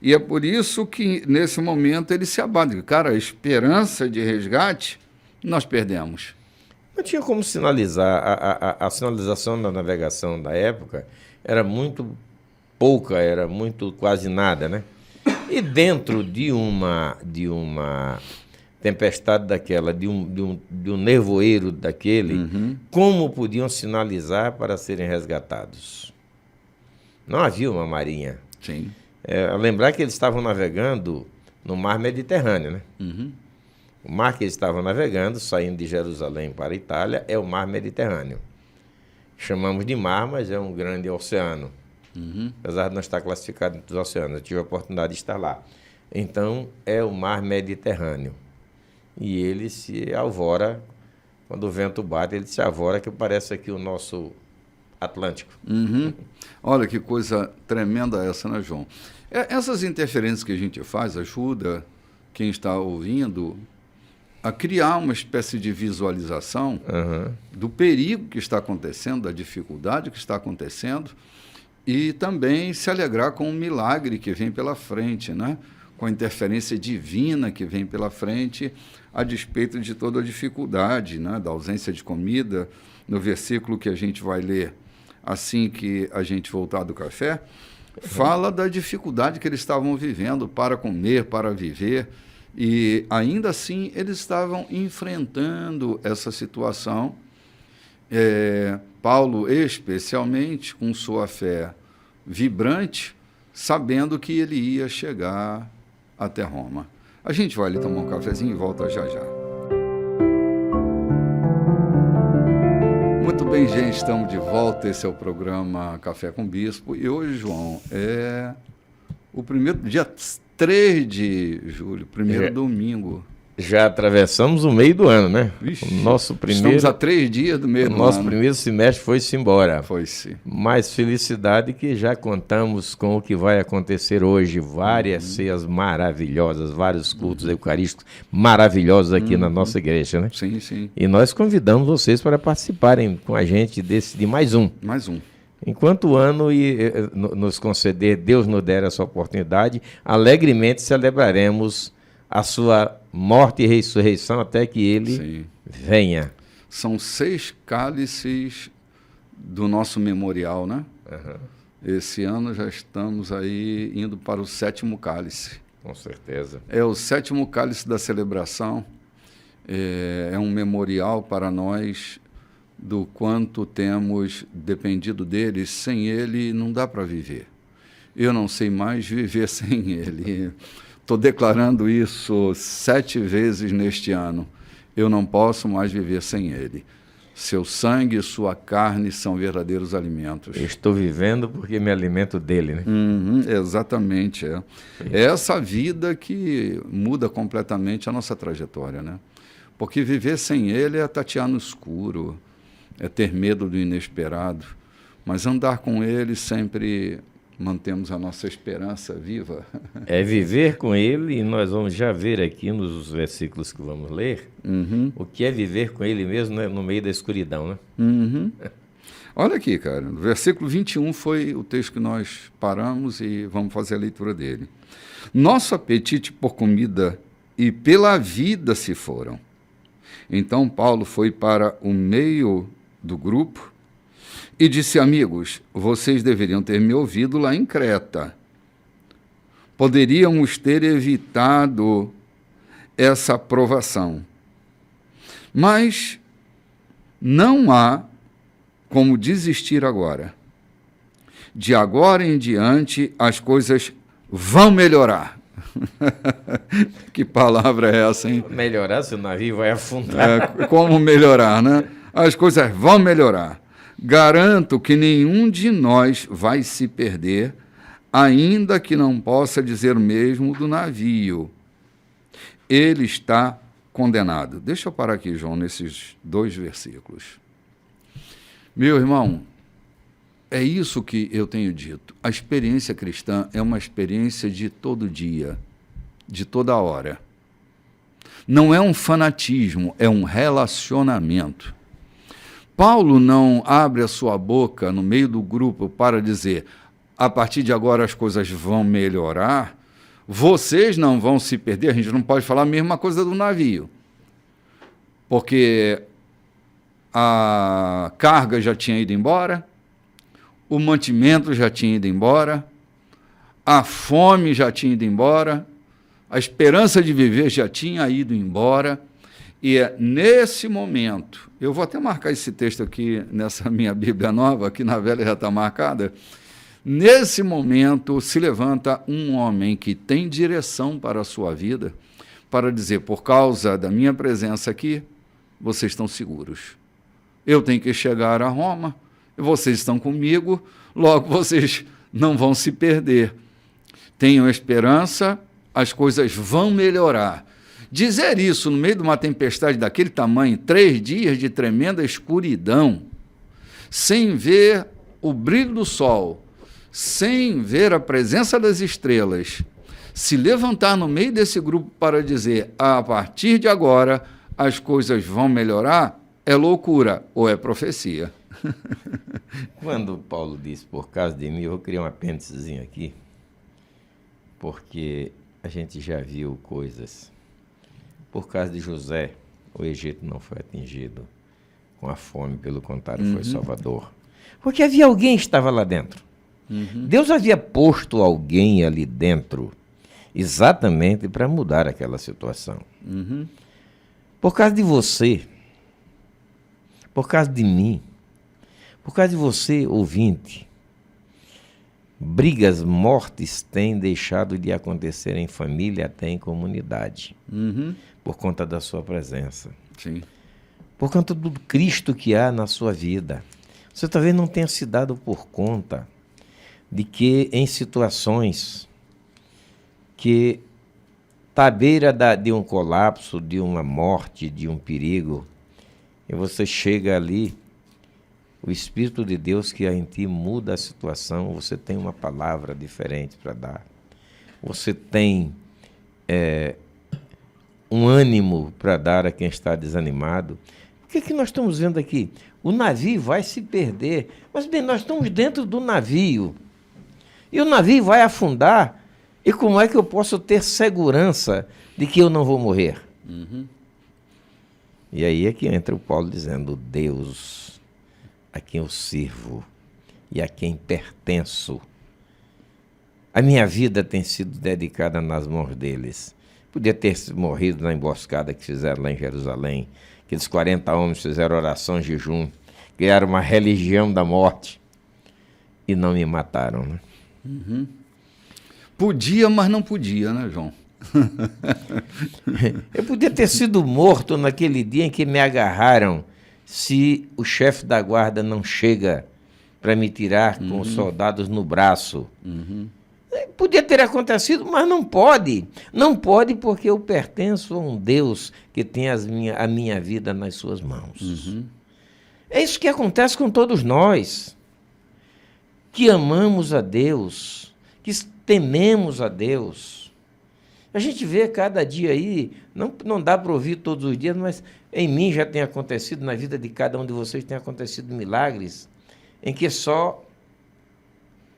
[SPEAKER 1] E é por isso que, nesse momento, ele se abate. Cara, a esperança de resgate, nós perdemos.
[SPEAKER 2] Não tinha como sinalizar. A sinalização da navegação da época era muito pouca, era muito quase nada, né? E dentro de uma tempestade daquela, de um nevoeiro daquele, como podiam sinalizar para serem resgatados? Não havia uma marinha.
[SPEAKER 1] Sim.
[SPEAKER 2] Lembrar que eles estavam navegando no mar Mediterrâneo, né? O mar que eles estavam navegando, saindo de Jerusalém para a Itália, é o mar Mediterrâneo. Chamamos de mar, mas é um grande oceano. Apesar de não estar classificado entre os oceanos, eu tive a oportunidade de estar lá. Então, é o mar Mediterrâneo. E ele se alvora, quando o vento bate, ele se alvora, que parece aqui o nosso Atlântico.
[SPEAKER 1] Olha que coisa tremenda essa, né, João? Essas interferências que a gente faz ajuda quem está ouvindo a criar uma espécie de visualização do perigo que está acontecendo, da dificuldade que está acontecendo, e também se alegrar com o milagre que vem pela frente, né? Com a interferência divina que vem pela frente, a despeito de toda a dificuldade, né? Da ausência de comida. No versículo que a gente vai ler assim que a gente voltar do café, fala da dificuldade que eles estavam vivendo para comer, para viver, e ainda assim eles estavam enfrentando essa situação. Paulo, especialmente, com sua fé vibrante, sabendo que ele ia chegar até Roma. A gente vai ali tomar um cafezinho e volta já já. Muito bem, gente, estamos de volta. Esse é o programa Café com Bispo. E hoje, João, é o primeiro dia 3 de julho, primeiro domingo.
[SPEAKER 2] Já atravessamos o meio do ano, né?
[SPEAKER 1] Vixe,
[SPEAKER 2] o nosso primeiro,
[SPEAKER 1] estamos a 3 dias do meio do ano.
[SPEAKER 2] O nosso primeiro semestre foi-se embora.
[SPEAKER 1] Foi-se.
[SPEAKER 2] Mas felicidade que já contamos com o que vai acontecer hoje. Várias ceias maravilhosas, vários cultos eucarísticos maravilhosos aqui na nossa igreja, né?
[SPEAKER 1] Sim, sim.
[SPEAKER 2] E nós convidamos vocês para participarem com a gente de mais um.
[SPEAKER 1] Mais um.
[SPEAKER 2] Enquanto o ano nos conceder, Deus nos der essa oportunidade, alegremente celebraremos a sua morte e ressurreição até que ele venha.
[SPEAKER 1] São 6 cálices do nosso memorial, né? Esse ano já estamos aí indo para o 7º cálice.
[SPEAKER 2] Com certeza.
[SPEAKER 1] É o 7º cálice da celebração. É um memorial para nós do quanto temos dependido dele. Sem ele não dá para viver. Eu não sei mais viver sem ele. Estou declarando isso 7 vezes neste ano. Eu não posso mais viver sem ele. Seu sangue e sua carne são verdadeiros alimentos.
[SPEAKER 2] Eu estou vivendo porque me alimento dele, né?
[SPEAKER 1] Exatamente. É essa vida que muda completamente a nossa trajetória, né? Porque viver sem ele é tatear no escuro, é ter medo do inesperado. Mas andar com ele sempre mantemos a nossa esperança viva.
[SPEAKER 2] É viver com ele, e nós vamos já ver aqui nos versículos que vamos ler, o que é viver com ele mesmo, né, no meio da escuridão, né?
[SPEAKER 1] Olha aqui, cara, o versículo 21 foi o texto que nós paramos e vamos fazer a leitura dele. Nosso apetite por comida e pela vida se foram. Então Paulo foi para o meio do grupo e disse: amigos, vocês deveriam ter me ouvido lá em Creta. Poderíamos ter evitado essa provação. Mas não há como desistir agora. De agora em diante, as coisas vão melhorar. Que palavra é essa, hein?
[SPEAKER 2] Melhorar, se o navio vai afundar.
[SPEAKER 1] Como melhorar, né? As coisas vão melhorar. Garanto que nenhum de nós vai se perder, ainda que não possa dizer o mesmo do navio. Ele está condenado. Deixa eu parar aqui, João, nesses 2 versículos. Meu irmão, é isso que eu tenho dito. A experiência cristã é uma experiência de todo dia, de toda hora. Não é um fanatismo, é um relacionamento. Paulo não abre a sua boca no meio do grupo para dizer: a partir de agora as coisas vão melhorar, vocês não vão se perder. A gente não pode falar a mesma coisa do navio, porque a carga já tinha ido embora, o mantimento já tinha ido embora, a fome já tinha ido embora, a esperança de viver já tinha ido embora. E é nesse momento, eu vou até marcar esse texto aqui nessa minha Bíblia nova, aqui na velha já está marcada. Nesse momento se levanta um homem que tem direção para a sua vida, para dizer: por causa da minha presença aqui, vocês estão seguros. Eu tenho que chegar a Roma, vocês estão comigo, logo vocês não vão se perder. Tenham esperança, as coisas vão melhorar. Dizer isso no meio de uma tempestade daquele tamanho, 3 dias de tremenda escuridão, sem ver o brilho do sol, sem ver a presença das estrelas, Se levantar no meio desse grupo para dizer, a partir de agora as coisas vão melhorar, é loucura ou é profecia.
[SPEAKER 2] Quando Paulo diz, por causa de mim, eu vou criar um apêndicezinho aqui, porque a gente já viu coisas. Por causa de José, o Egito não foi atingido com a fome, pelo contrário, foi Salvador. Porque havia alguém que estava lá dentro. Deus havia posto alguém ali dentro exatamente para mudar aquela situação. Por causa de você, por causa de mim, por causa de você, ouvinte, brigas, mortes têm deixado de acontecer em família, até em comunidade, por conta da sua presença.
[SPEAKER 1] Sim.
[SPEAKER 2] Por conta do Cristo que há na sua vida. Você talvez não tenha se dado por conta de que em situações que está à beira de um colapso, de uma morte, de um perigo, e você chega ali, o Espírito de Deus que há em ti muda a situação, você tem uma palavra diferente para dar, você tem um ânimo para dar a quem está desanimado. O que nós estamos vendo aqui? O navio vai se perder, mas bem, nós estamos dentro do navio, e o navio vai afundar, e como é que eu posso ter segurança de que eu não vou morrer? E aí é que entra o Paulo dizendo, Deus a quem eu sirvo e a quem pertenço, a minha vida tem sido dedicada nas mãos deles. Podia ter morrido na emboscada que fizeram lá em Jerusalém. Aqueles 40 homens fizeram oração, jejum, criaram uma religião da morte e não me mataram, né?
[SPEAKER 1] Podia, mas não podia, né, João?
[SPEAKER 2] Eu podia ter sido morto naquele dia em que me agarraram, se o chefe da guarda não chega para me tirar com os soldados no braço. Podia ter acontecido, mas não pode. Não pode porque eu pertenço a um Deus que tem a minha vida nas suas mãos. É isso que acontece com todos nós, que amamos a Deus, que tememos a Deus. A gente vê cada dia aí, não dá para ouvir todos os dias, mas em mim já tem acontecido, na vida de cada um de vocês tem acontecido milagres, em que só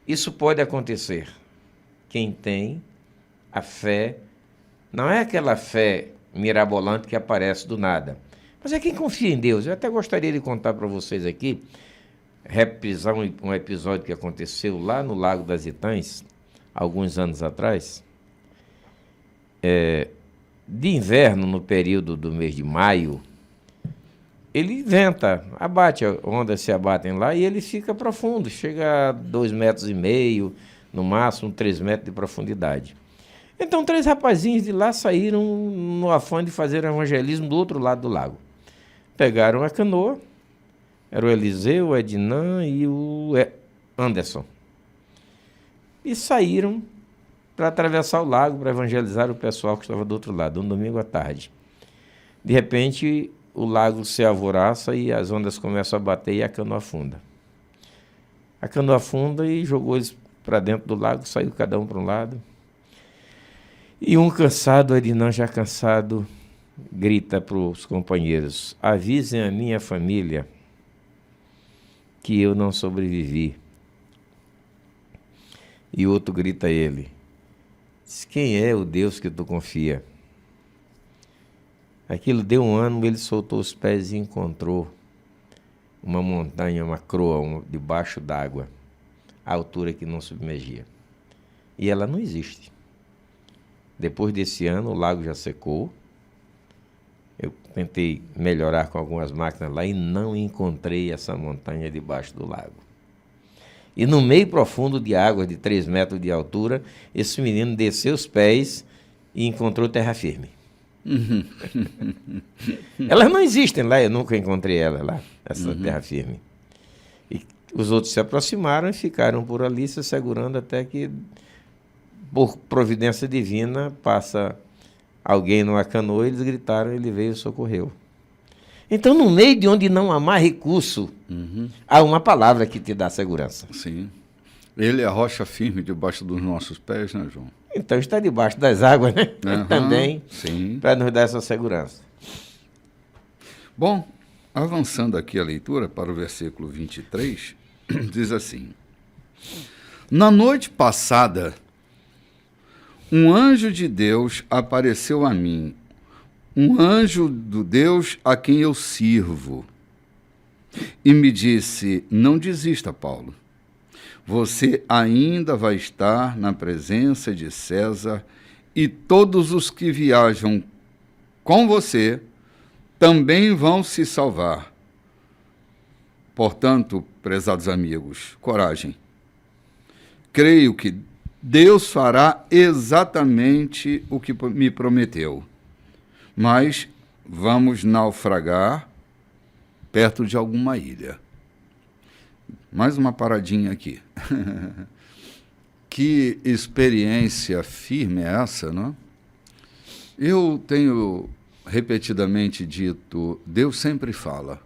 [SPEAKER 2] isso pode acontecer. Quem tem a fé, não é aquela fé mirabolante que aparece do nada, mas é quem confia em Deus. Eu até gostaria de contar para vocês aqui, reprisar um episódio que aconteceu lá no Lago das Itãs, alguns anos atrás. De inverno, no período do mês de maio, ele venta, ondas se abatem lá e ele fica profundo, chega a 2,5 metros, no máximo 3 metros de profundidade. Então 3 rapazinhos de lá saíram no afã de fazer evangelismo do outro lado do lago. Pegaram a canoa, era o Eliseu, o Ednan e o Anderson. E saíram para atravessar o lago, para evangelizar o pessoal que estava do outro lado, um domingo à tarde. De repente, o lago se alvoroça e as ondas começam a bater e a canoa afunda. A canoa afunda e jogou eles para dentro do lago, saiu cada um para um lado. E um cansado, Ednan já cansado, grita para os companheiros, avisem a minha família que eu não sobrevivi. E outro grita a ele, diz, quem é o Deus que tu confia? Aquilo deu um ano, ele soltou os pés e encontrou uma montanha, uma croa debaixo d'água, a altura que não submergia. E ela não existe. Depois desse ano, o lago já secou. Eu tentei melhorar com algumas máquinas lá e não encontrei essa montanha debaixo do lago. E no meio profundo de água, de 3 metros de altura, esse menino desceu os pés e encontrou terra firme. Elas não existem lá, eu nunca encontrei ela lá, essa terra firme. E os outros se aproximaram e ficaram por ali se segurando até que, por providência divina, passa alguém numa canoa, eles gritaram, ele veio e socorreu. Então, no meio de onde não há mais recurso, há uma palavra que te dá segurança.
[SPEAKER 1] Sim. Ele é a rocha firme debaixo dos nossos pés, né, João?
[SPEAKER 2] Então está debaixo das águas, né? Também,
[SPEAKER 1] sim.
[SPEAKER 2] para nos dar essa segurança.
[SPEAKER 1] Bom, avançando aqui a leitura para o versículo 23, diz assim: Na noite passada, um anjo de Deus apareceu a mim, um anjo do Deus a quem eu sirvo, e me disse: Não desista, Paulo. Você ainda vai estar na presença de César e todos os que viajam com você também vão se salvar. Portanto, prezados amigos, coragem. Creio que Deus fará exatamente o que me prometeu. Mas vamos naufragar perto de alguma ilha. Mais uma paradinha aqui. Que experiência firme é essa, não? Eu tenho repetidamente dito, Deus sempre fala.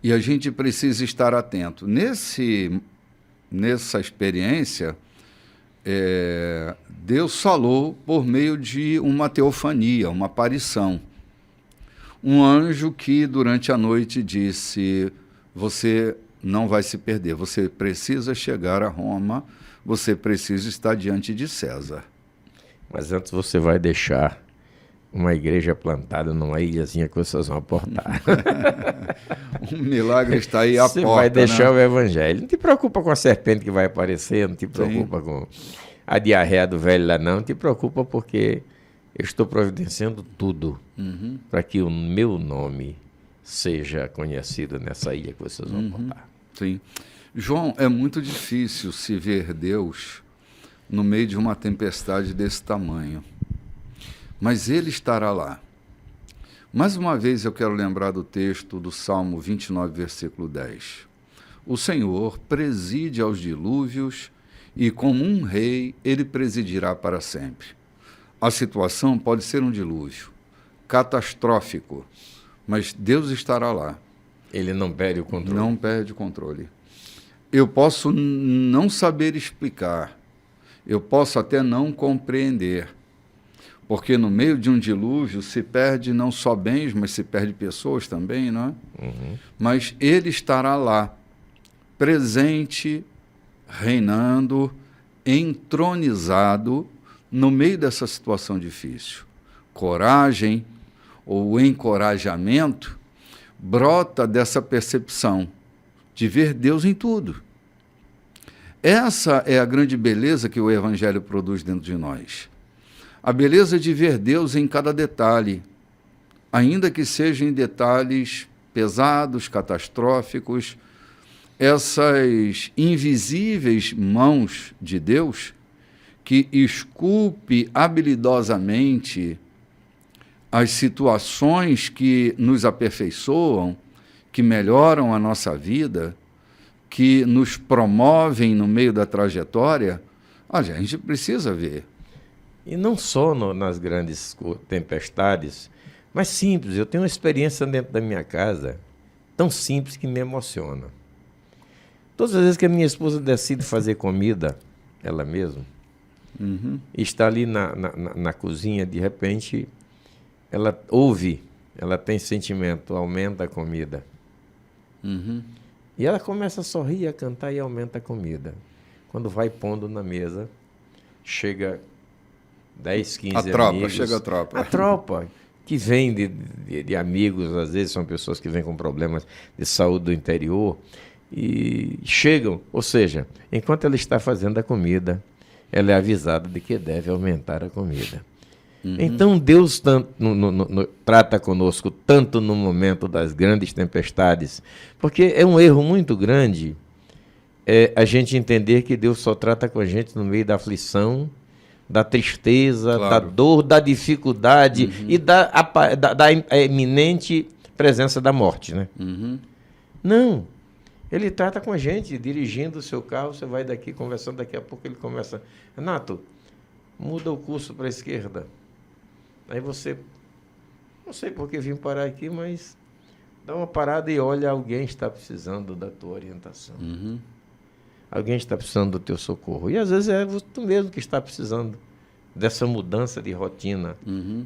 [SPEAKER 1] E a gente precisa estar atento. Nessa experiência, Deus falou por meio de uma teofania, uma aparição. Um anjo que durante a noite disse: você não vai se perder, você precisa chegar a Roma, você precisa estar diante de César.
[SPEAKER 2] Mas antes você vai deixar uma igreja plantada numa ilhazinha que vocês vão aportar.
[SPEAKER 1] Um milagre está aí à porta.
[SPEAKER 2] Você vai deixar, né, o evangelho. Não te preocupa com a serpente que vai aparecer, não te preocupa, sim, com a diarreia do velho lá, não te preocupa, porque eu estou providenciando tudo, para que o meu nome seja conhecido nessa ilha que vocês vão aportar.
[SPEAKER 1] Sim. João, é muito difícil se ver Deus no meio de uma tempestade desse tamanho. Mas Ele estará lá. Mais uma vez eu quero lembrar do texto do Salmo 29, versículo 10. O Senhor preside aos dilúvios e, como um rei, Ele presidirá para sempre. A situação pode ser um dilúvio, catastrófico, mas Deus estará lá.
[SPEAKER 2] Ele não perde o controle.
[SPEAKER 1] Não perde o controle. Eu posso não saber explicar, eu posso até não compreender, porque no meio de um dilúvio se perde não só bens, mas se perde pessoas também, não é? Mas Ele estará lá, presente, reinando, entronizado, no meio dessa situação difícil. Coragem ou encorajamento brota dessa percepção de ver Deus em tudo. Essa é a grande beleza que o Evangelho produz dentro de nós. A beleza de ver Deus em cada detalhe, ainda que sejam em detalhes pesados, catastróficos, essas invisíveis mãos de Deus que esculpe habilidosamente as situações que nos aperfeiçoam, que melhoram a nossa vida, que nos promovem no meio da trajetória, a gente precisa ver.
[SPEAKER 2] E não só nas grandes tempestades, mas simples. Eu tenho uma experiência dentro da minha casa, tão simples que me emociona. Todas as vezes que a minha esposa decide fazer comida, ela mesma, está ali na cozinha, de repente, ela ouve, ela tem sentimento, aumenta a comida. E ela começa a sorrir, a cantar e aumenta a comida. Quando vai pondo na mesa, chega 10, 15 amigos.
[SPEAKER 1] Chega a tropa.
[SPEAKER 2] A tropa, que vem de amigos, às vezes são pessoas que vêm com problemas de saúde do interior, e chegam, ou seja, enquanto ela está fazendo a comida, ela é avisada de que deve aumentar a comida. Então Deus trata conosco tanto no momento das grandes tempestades, porque é um erro muito grande a gente entender que Deus só trata com a gente no meio da aflição, da tristeza, claro, da dor, da dificuldade e da iminente presença da morte, né? Não, Ele trata com a gente, dirigindo o seu carro, você vai daqui conversando, daqui a pouco ele começa: Renato, muda o curso para a esquerda. Aí você, não sei por que vim parar aqui, mas dá uma parada e olha, alguém está precisando da tua orientação. alguém está precisando do teu socorro. E às vezes é tu mesmo que está precisando dessa mudança de rotina,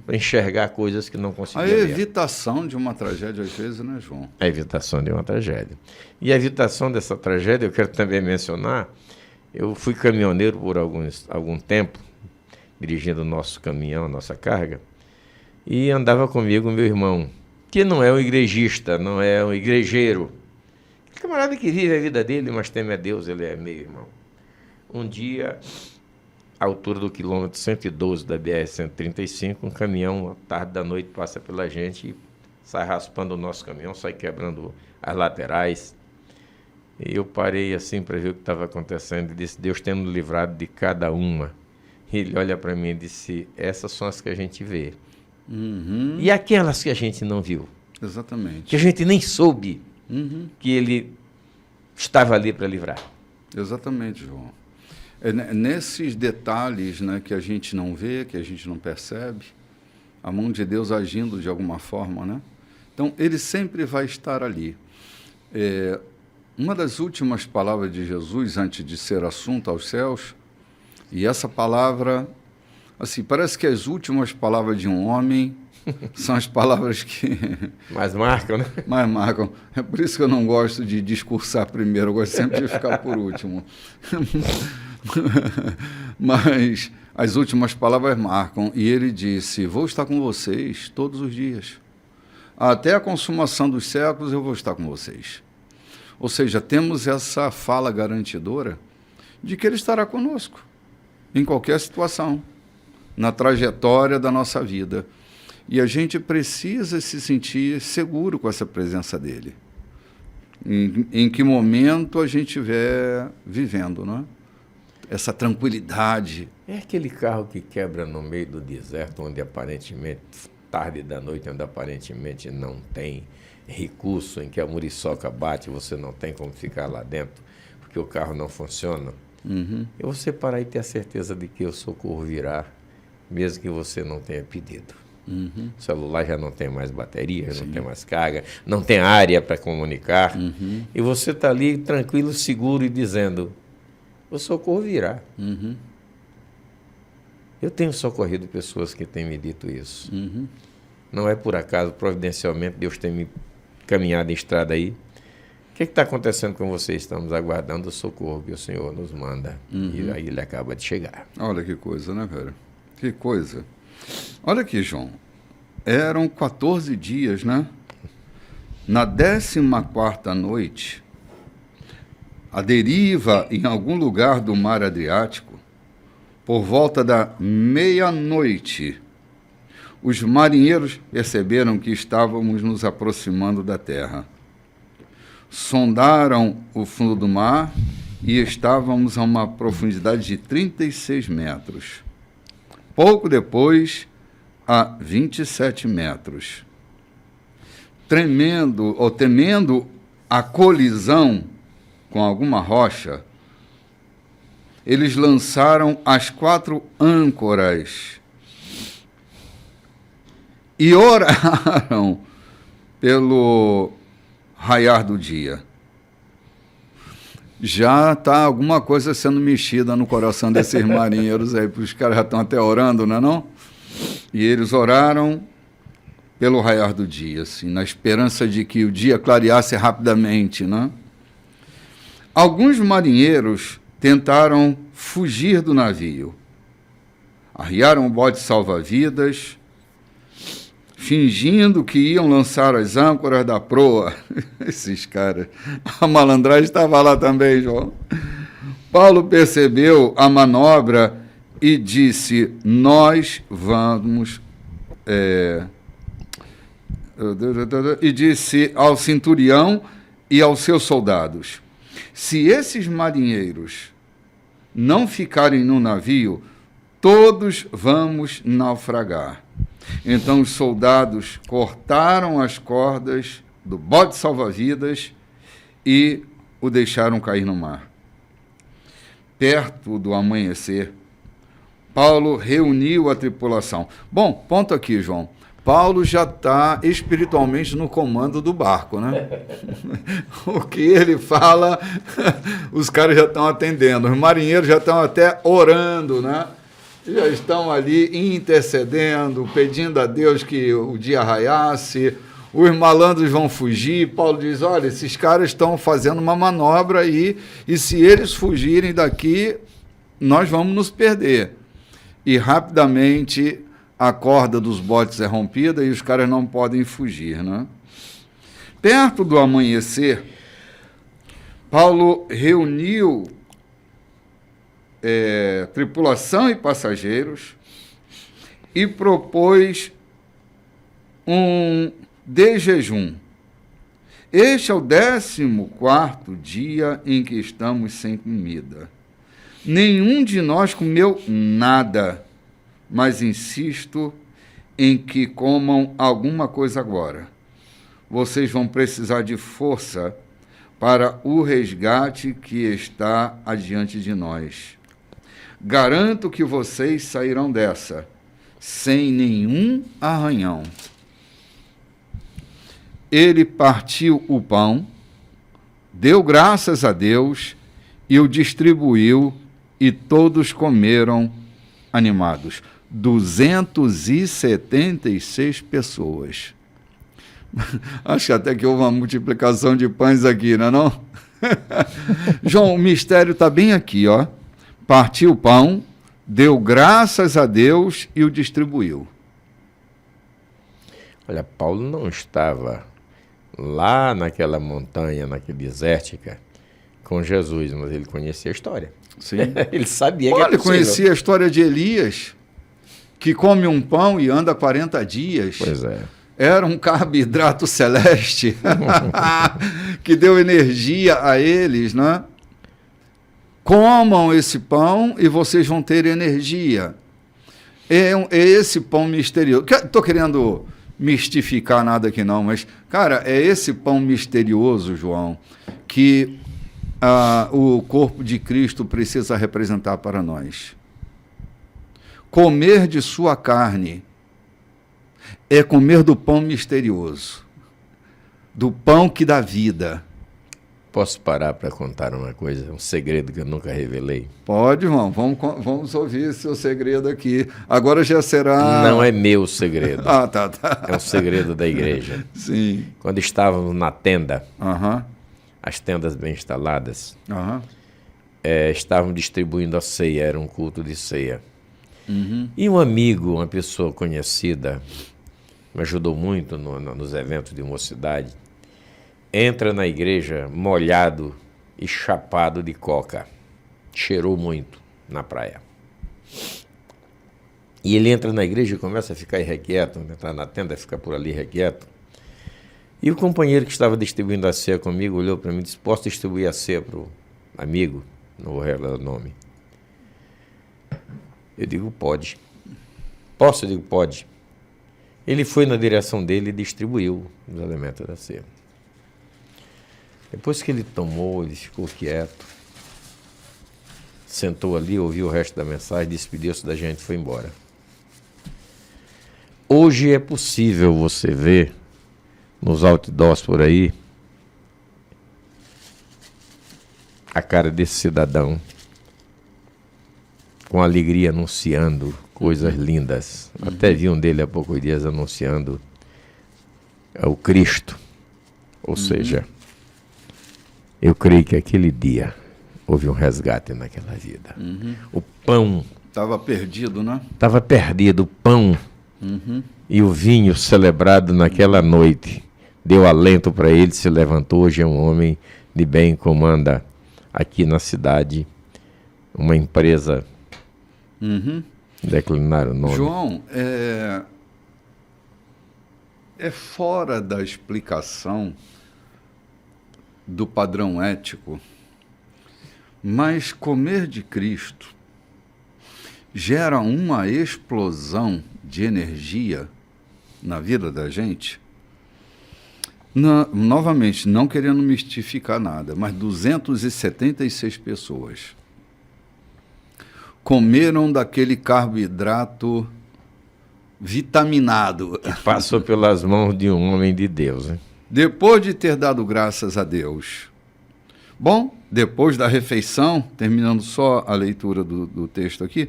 [SPEAKER 2] para enxergar coisas que não conseguia ver.
[SPEAKER 1] A evitação de uma tragédia, às vezes, né, João?
[SPEAKER 2] A evitação de uma tragédia. E a evitação dessa tragédia, eu quero também mencionar, eu fui caminhoneiro por algum tempo, dirigindo o nosso caminhão, a nossa carga, e andava comigo meu irmão, que não é um igrejista, não é um igrejeiro, camarada que vive a vida dele, mas teme a Deus, ele é meu irmão. Um dia, à altura do quilômetro 112 da BR-135, um caminhão, à tarde da noite, passa pela gente e sai raspando o nosso caminhão, sai quebrando as laterais. E eu parei assim para ver o que estava acontecendo e disse, Deus tendo livrado de cada uma. E ele olha para mim e disse, essas são as que a gente vê. E aquelas que a gente não viu?
[SPEAKER 1] Exatamente.
[SPEAKER 2] Que a gente nem soube que ele estava ali para livrar.
[SPEAKER 1] Exatamente, João. É nesses detalhes, né, que a gente não vê, que a gente não percebe, a mão de Deus agindo de alguma forma, né? Então, ele sempre vai estar ali. Uma das últimas palavras de Jesus, antes de ser assunto aos céus, e essa palavra, assim, parece que as últimas palavras de um homem são as palavras que
[SPEAKER 2] mais marcam, né?
[SPEAKER 1] Mais marcam. É por isso que eu não gosto de discursar primeiro, eu gosto sempre de ficar por último. Mas as últimas palavras marcam. E ele disse, vou estar com vocês todos os dias. Até a consumação dos séculos eu vou estar com vocês. Ou seja, temos essa fala garantidora de que ele estará conosco, em qualquer situação, na trajetória da nossa vida. E a gente precisa se sentir seguro com essa presença dele. Em que momento a gente estiver vivendo, não é? Essa tranquilidade.
[SPEAKER 2] É aquele carro que quebra no meio do deserto, onde aparentemente, tarde da noite, onde aparentemente não tem recurso, em que a muriçoca bate, você não tem como ficar lá dentro, porque o carro não funciona. E você parar e ter a certeza de que o socorro virá, mesmo que você não tenha pedido. O celular já não tem mais bateria, já não tem mais carga, não tem área para comunicar. E você está ali tranquilo, seguro e dizendo, o socorro virá. Eu tenho socorrido pessoas que têm me dito isso. Não é por acaso, providencialmente, Deus tem me caminhado em estrada aí. O que está acontecendo com você? Estamos aguardando o socorro que o Senhor nos manda. E aí ele acaba de chegar.
[SPEAKER 1] Olha que coisa, né, velho? Que coisa. Olha aqui, João. Eram 14 dias, né? Na 14ª noite, à deriva em algum lugar do mar Adriático, por volta da meia-noite, os marinheiros perceberam que estávamos nos aproximando da terra. Sondaram o fundo do mar e estávamos a uma profundidade de 36 metros. Pouco depois, a 27 metros. Temendo a colisão com alguma rocha, eles lançaram as 4 âncoras e oraram pelo raiar do dia. Já está alguma coisa sendo mexida no coração desses marinheiros aí, porque os caras já estão até orando, não é não? E eles oraram pelo raiar do dia, assim, na esperança de que o dia clareasse rapidamente, né? Alguns marinheiros tentaram fugir do navio. Arriaram o bote salva-vidas, fingindo que iam lançar as âncoras da proa. Esses caras. A malandragem estava lá também, João. Paulo percebeu a manobra e disse, nós vamos... E disse ao centurião e aos seus soldados, se esses marinheiros não ficarem no navio, todos vamos naufragar. Então os soldados cortaram as cordas do bote salva-vidas e o deixaram cair no mar. Perto do amanhecer, Paulo reuniu a tripulação. Bom, ponto aqui, João. Paulo já está espiritualmente no comando do barco, né? O que ele fala, os caras já estão atendendo, os marinheiros já estão até orando, né? Já estão ali intercedendo, pedindo a Deus que o dia raiasse, os malandros vão fugir. Paulo diz, olha, esses caras estão fazendo uma manobra aí, e se eles fugirem daqui, nós vamos nos perder. E rapidamente a corda dos botes é rompida e os caras não podem fugir, né? Perto do amanhecer, Paulo reuniu tripulação e passageiros e propôs de jejum. Este é o 14º dia em que estamos sem comida. Nenhum de nós comeu nada, mas insisto em que comam alguma coisa agora. Vocês vão precisar de força para o resgate que está adiante de nós. Garanto que vocês sairão dessa sem nenhum arranhão. Ele partiu o pão, deu graças a Deus e o distribuiu, e todos comeram animados. 276 pessoas. Acho até que houve uma multiplicação de pães aqui, não é não? João, o mistério está bem aqui, ó. Partiu o pão, deu graças a Deus e o distribuiu.
[SPEAKER 2] Olha, Paulo não estava lá naquela montanha, naquela desértica, com Jesus, mas ele conhecia a história.
[SPEAKER 1] Sim.
[SPEAKER 2] Ele sabia que
[SPEAKER 1] Olha,
[SPEAKER 2] era possível.
[SPEAKER 1] conhecia a história de Elias, que come um pão e anda 40 dias.
[SPEAKER 2] Pois é.
[SPEAKER 1] Era um carboidrato celeste que deu energia a eles, né? Comam esse pão e vocês vão ter energia. É esse pão misterioso. Estou querendo mistificar nada aqui não, mas, cara, é esse pão misterioso, João, que o corpo de Cristo precisa representar para nós. Comer de sua carne é comer do pão misterioso, do pão que dá vida.
[SPEAKER 2] Posso parar para contar uma coisa, um segredo que eu nunca revelei?
[SPEAKER 1] Pode, irmão. Vamos ouvir esse seu segredo aqui. Agora já será...
[SPEAKER 2] Não é meu segredo.
[SPEAKER 1] Tá.
[SPEAKER 2] É um segredo da igreja.
[SPEAKER 1] Sim.
[SPEAKER 2] Quando estávamos na tenda,
[SPEAKER 1] Aham.
[SPEAKER 2] as tendas bem instaladas,
[SPEAKER 1] Aham.
[SPEAKER 2] estavam distribuindo a ceia, era um culto de ceia.
[SPEAKER 1] Uhum.
[SPEAKER 2] E um amigo, uma pessoa conhecida, me ajudou muito nos eventos de mocidade, entra na igreja molhado e chapado de coca. Cheirou muito na praia. E ele entra na igreja e começa a ficar irrequieto, entrar na tenda, ficar por ali irrequieto. E o companheiro que estava distribuindo a ceia comigo olhou para mim e disse, posso distribuir a ceia para o amigo? Não vou revelar o nome. Eu digo, pode. Posso? Eu digo, pode. Ele foi na direção dele e distribuiu os elementos da ceia. Depois que ele tomou, ele ficou quieto, sentou ali, ouviu o resto da mensagem, despediu-se da gente e foi embora. Hoje é possível você ver nos outdoors por aí a cara desse cidadão com alegria anunciando coisas lindas. Até vi um dele há poucos dias anunciando o Cristo. Ou seja, eu creio que aquele dia houve um resgate naquela vida. O pão...
[SPEAKER 1] Estava perdido, né?
[SPEAKER 2] Estava perdido, o pão e o vinho celebrado naquela noite deu alento para ele, se levantou. Hoje é um homem de bem, comanda aqui na cidade uma empresa... Declinar o nome.
[SPEAKER 1] João, é fora da explicação do padrão ético, mas comer de Cristo gera uma explosão de energia na vida da gente. Novamente, não querendo mistificar nada, mas 276 pessoas comeram daquele carboidrato vitaminado.
[SPEAKER 2] Passou pelas mãos de um homem de Deus, né?
[SPEAKER 1] Depois de ter dado graças a Deus. Bom, depois da refeição, terminando só a leitura do texto aqui,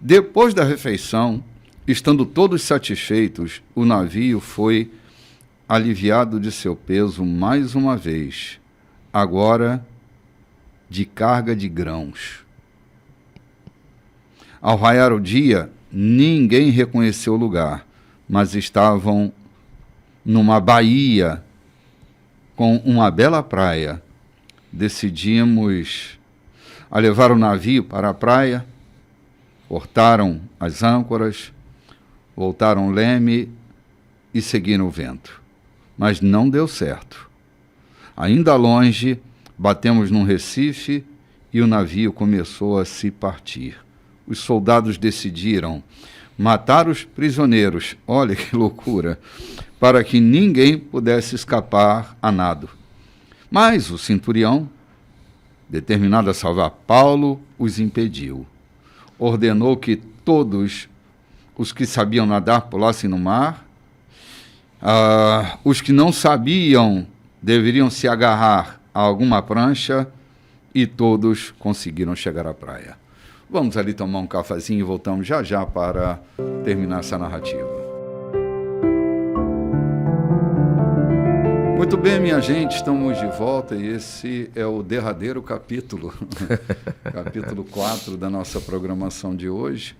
[SPEAKER 1] depois da refeição, estando todos satisfeitos, o navio foi aliviado de seu peso mais uma vez, agora de carga de grãos. Ao raiar o dia, ninguém reconheceu o lugar, mas estavam numa baía com uma bela praia. Decidimos a levar o navio para a praia, cortaram as âncoras, voltaram o leme e seguiram o vento. Mas não deu certo. Ainda longe, batemos num recife e o navio começou a se partir. Os soldados decidiram matar os prisioneiros, olha que loucura, para que ninguém pudesse escapar a nado. Mas o centurião, determinado a salvar Paulo, os impediu. Ordenou que todos os que sabiam nadar pulassem no mar. Os que não sabiam deveriam se agarrar a alguma prancha e todos conseguiram chegar à praia. Vamos ali tomar um cafezinho e voltamos já já para terminar essa narrativa. Muito bem, minha gente, estamos de volta e esse é o derradeiro capítulo, capítulo 4 da nossa programação de hoje.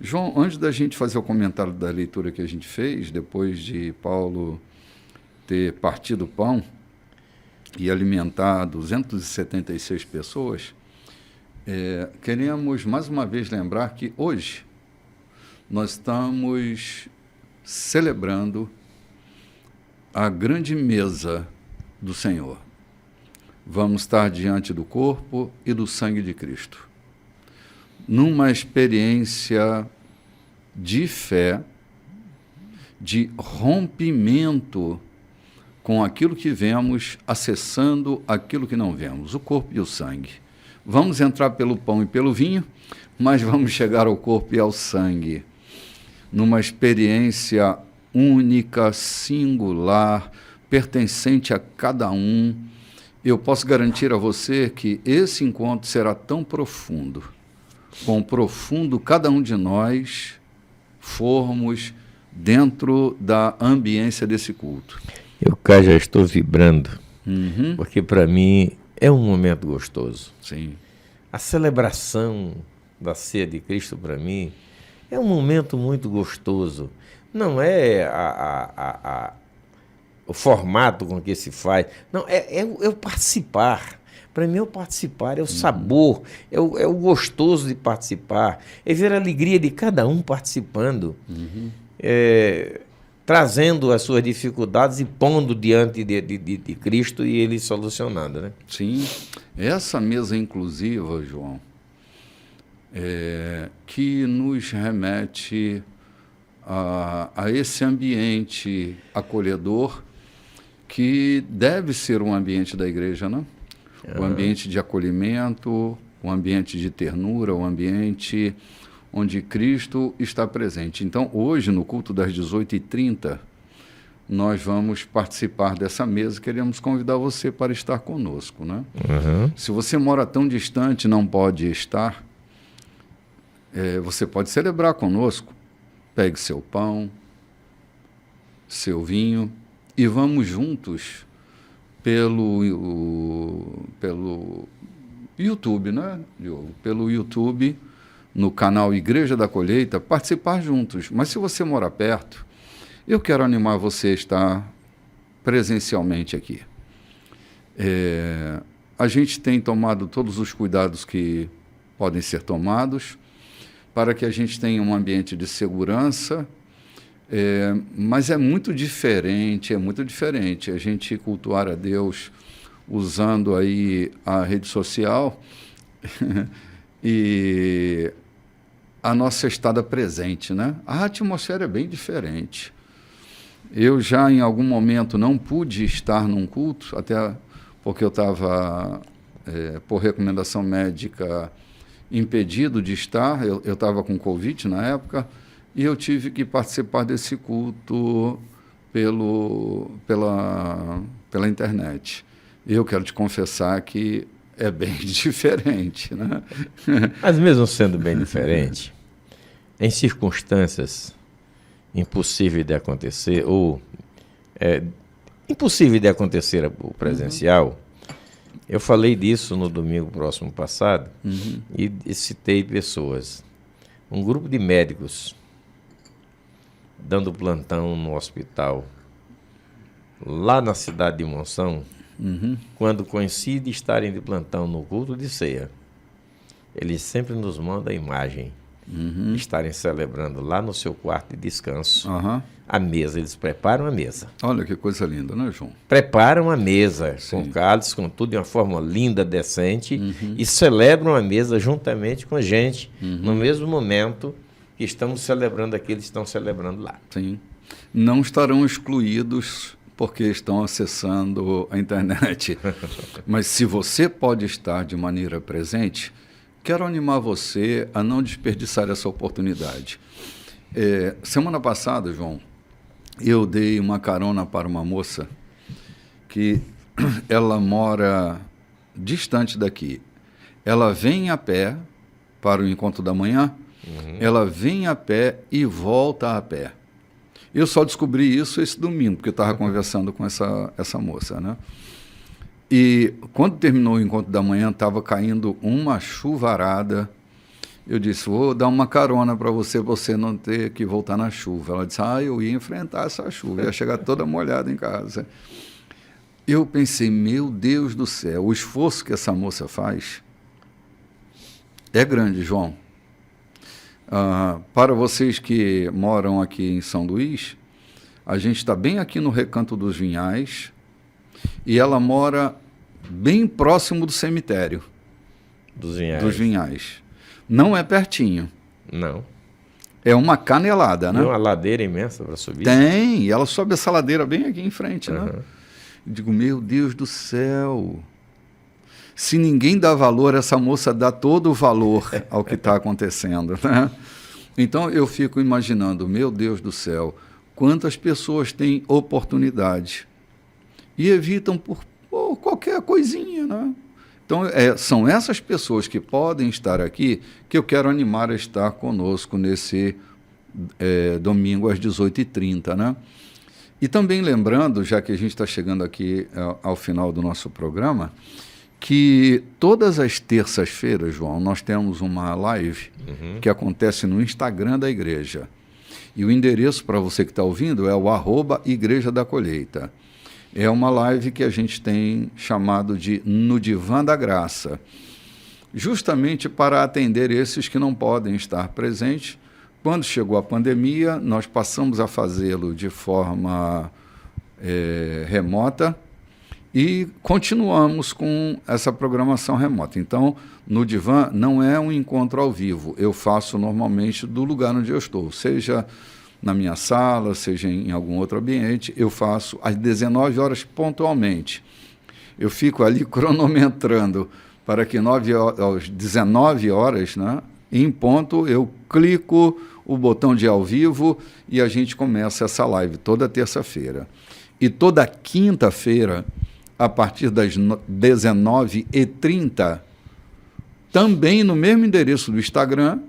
[SPEAKER 1] João, antes da gente fazer o comentário da leitura que a gente fez, depois de Paulo ter partido o pão e alimentar 276 pessoas, queremos mais uma vez lembrar que hoje nós estamos celebrando a grande mesa do Senhor. Vamos estar diante do corpo e do sangue de Cristo, numa experiência de fé, de rompimento com aquilo que vemos, acessando aquilo que não vemos, o corpo e o sangue. Vamos entrar pelo pão e pelo vinho, mas vamos chegar ao corpo e ao sangue, numa experiência única, singular, pertencente a cada um. Eu posso garantir a você que esse encontro será tão profundo, quão profundo cada um de nós formos dentro da ambiência desse culto.
[SPEAKER 2] Eu cá já estou vibrando, porque para mim é um momento gostoso.
[SPEAKER 1] Sim.
[SPEAKER 2] A celebração da ceia de Cristo para mim é um momento muito gostoso. Não é o formato com que se faz, não, é o participar. Para mim, é o participar, é o sabor, é o gostoso de participar, é ver a alegria de cada um participando, trazendo as suas dificuldades e pondo diante de Cristo e ele solucionando, né?
[SPEAKER 1] Sim, essa mesa inclusiva, João, que nos remete a esse ambiente acolhedor que deve ser um ambiente da igreja, né? O ambiente de acolhimento, o ambiente de ternura, o ambiente onde Cristo está presente. Então, hoje, no culto das 18h30, nós vamos participar dessa mesa. Queremos convidar você para estar conosco, né? Se você mora tão distante e não pode estar, você pode celebrar conosco. Pegue seu pão, seu vinho e vamos juntos pelo YouTube, né, Diogo? Pelo YouTube, no canal Igreja da Colheita, participar juntos. Mas se você mora perto, eu quero animar você a estar presencialmente aqui. A gente tem tomado todos os cuidados que podem ser tomados para que a gente tenha um ambiente de segurança, mas é muito diferente a gente cultuar a Deus usando aí a rede social e a nossa estada presente, né? A atmosfera é bem diferente. Eu já em algum momento não pude estar num culto, até porque eu estava, por recomendação médica, impedido de estar, eu estava com Covid na época, e eu tive que participar desse culto pela internet. Eu quero te confessar que é bem diferente, né?
[SPEAKER 2] Mas mesmo sendo bem diferente, em circunstâncias impossíveis de acontecer, ou impossível de acontecer o presencial, eu falei disso no domingo próximo passado, e citei pessoas. Um grupo de médicos dando plantão no hospital, lá na cidade de Monção, quando coincide estarem de plantão no culto de ceia, eles sempre nos mandam a imagem de estarem celebrando lá no seu quarto de descanso. A mesa, eles preparam a mesa.
[SPEAKER 1] Olha que coisa linda, né, João?
[SPEAKER 2] Preparam a mesa,
[SPEAKER 1] Sim.
[SPEAKER 2] com cálice, com tudo de uma forma linda, decente, e celebram a mesa juntamente com a gente, no mesmo momento que estamos celebrando aqui, eles estão celebrando lá.
[SPEAKER 1] Sim. Não estarão excluídos porque estão acessando a internet. Mas se você pode estar de maneira presente, quero animar você a não desperdiçar essa oportunidade. Semana passada, João, eu dei uma carona para uma moça que ela mora distante daqui. Ela vem a pé para o encontro da manhã, ela vem a pé e volta a pé. Eu só descobri isso esse domingo, porque eu estava conversando com essa moça, né? E quando terminou o encontro da manhã, estava caindo uma chuvarada. Eu disse, vou dar uma carona para você não ter que voltar na chuva. Ela disse, eu ia enfrentar essa chuva, ia chegar toda molhada em casa. Eu pensei, meu Deus do céu, o esforço que essa moça faz é grande, João. Para vocês que moram aqui em São Luís, a gente está bem aqui no Recanto dos Vinhais e ela mora bem próximo do cemitério
[SPEAKER 2] Dos Vinhais.
[SPEAKER 1] dos Vinhais. Não é pertinho.
[SPEAKER 2] Não.
[SPEAKER 1] É uma canelada, né?
[SPEAKER 2] Tem uma ladeira imensa para subir?
[SPEAKER 1] Tem, e ela sobe essa ladeira bem aqui em frente, né? Eu digo, meu Deus do céu. Se ninguém dá valor, essa moça dá todo o valor ao que está acontecendo, né? Então, eu fico imaginando, meu Deus do céu, quantas pessoas têm oportunidade e evitam por qualquer coisinha, né? Então, são essas pessoas que podem estar aqui que eu quero animar a estar conosco nesse domingo às 18h30, né? E também lembrando, já que a gente está chegando aqui ao final do nosso programa, que todas as terças-feiras, João, nós temos uma live que acontece no Instagram da igreja. E o endereço para você que está ouvindo é o @Igreja da Colheita. É uma live que a gente tem chamado de No Divã da Graça, justamente para atender esses que não podem estar presentes. Quando chegou a pandemia, nós passamos a fazê-lo de forma remota, e continuamos com essa programação remota. Então, no Divã não é um encontro ao vivo. Eu faço normalmente do lugar onde eu estou, seja na minha sala, seja em algum outro ambiente. Eu faço às 19 horas pontualmente. Eu fico ali cronometrando para que às 19 horas, né, em ponto, eu clico o botão de ao vivo e a gente começa essa live toda terça-feira. E toda quinta-feira, a partir das 19h30, também no mesmo endereço do Instagram.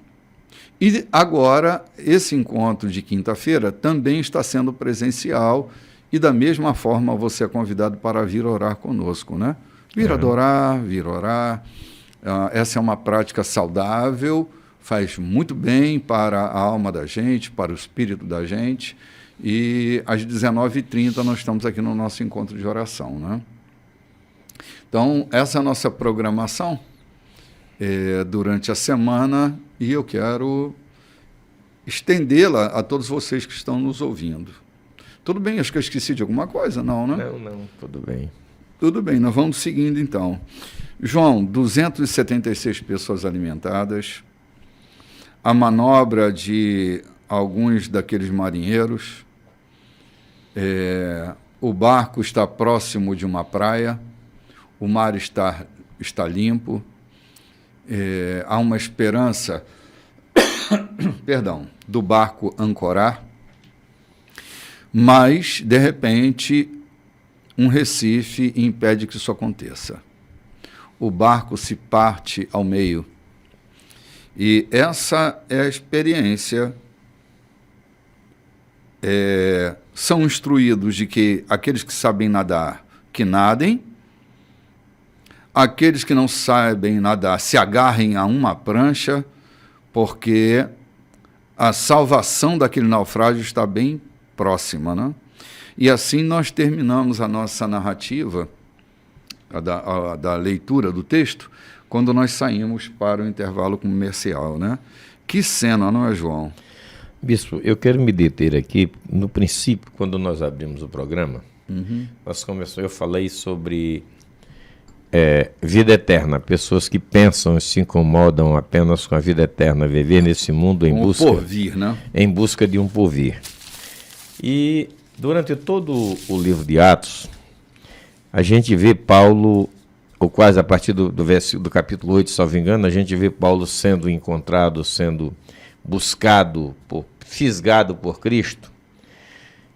[SPEAKER 1] E agora, esse encontro de quinta-feira também está sendo presencial e, da mesma forma, você é convidado para vir orar conosco, né? Vir adorar, vir orar. Essa é uma prática saudável, faz muito bem para a alma da gente, para o espírito da gente. E às 19h30 nós estamos aqui no nosso encontro de oração, né? Então, essa é a nossa programação durante a semana e eu quero estendê-la a todos vocês que estão nos ouvindo. Tudo bem? Acho que eu esqueci de alguma coisa, não, né?
[SPEAKER 2] Não, tudo bem.
[SPEAKER 1] Tudo bem, nós vamos seguindo então. João, 276 pessoas alimentadas, a manobra de alguns daqueles marinheiros, o barco está próximo de uma praia, o mar está limpo, há uma esperança do barco ancorar, mas, de repente, um recife impede que isso aconteça. O barco se parte ao meio. E essa é a experiência. São instruídos de que aqueles que sabem nadar, que nadem, aqueles que não sabem nadar, se agarrem a uma prancha, porque a salvação daquele naufrágio está bem próxima, né? E assim nós terminamos a nossa narrativa, da leitura do texto, quando nós saímos para o intervalo comercial, né? Que cena, não é, João?
[SPEAKER 2] Bispo, eu quero me deter aqui, no princípio, quando nós abrimos o programa, eu falei sobre vida eterna, pessoas que pensam e se incomodam apenas com a vida eterna, viver nesse mundo em busca,
[SPEAKER 1] porvir, né?
[SPEAKER 2] Em busca de um porvir. E durante todo o livro de Atos, a gente vê Paulo, ou quase a partir do capítulo 8, se não me engano, a gente vê Paulo sendo encontrado, sendo buscado, fisgado por Cristo.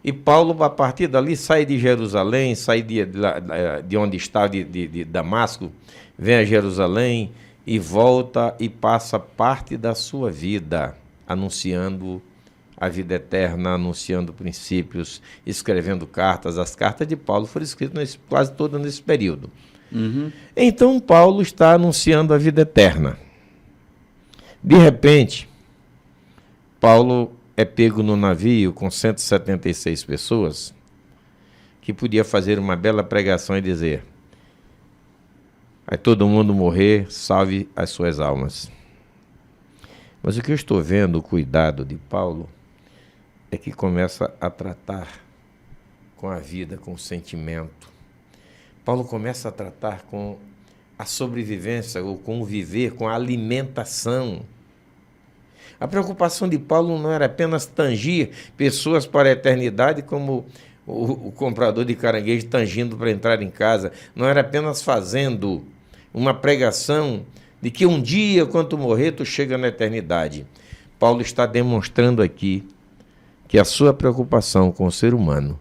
[SPEAKER 2] E Paulo, a partir dali, sai de Jerusalém, sai de onde estava, de Damasco, vem a Jerusalém e volta e passa parte da sua vida anunciando a vida eterna, anunciando princípios, escrevendo cartas. As cartas de Paulo foram escritas quase todas nesse período. Então, Paulo está anunciando a vida eterna. De repente, Paulo é pego no navio com 176 pessoas, que podia fazer uma bela pregação e dizer: vai todo mundo morrer, salve as suas almas. Mas o que eu estou vendo, o cuidado de Paulo, é que começa a tratar com a vida, com o sentimento. Paulo começa a tratar com a sobrevivência, ou com o viver, com a alimentação. A preocupação de Paulo não era apenas tangir pessoas para a eternidade, como o comprador de caranguejo tangindo para entrar em casa. Não era apenas fazendo uma pregação de que um dia, quando tu morrer, tu chega na eternidade. Paulo está demonstrando aqui que a sua preocupação com o ser humano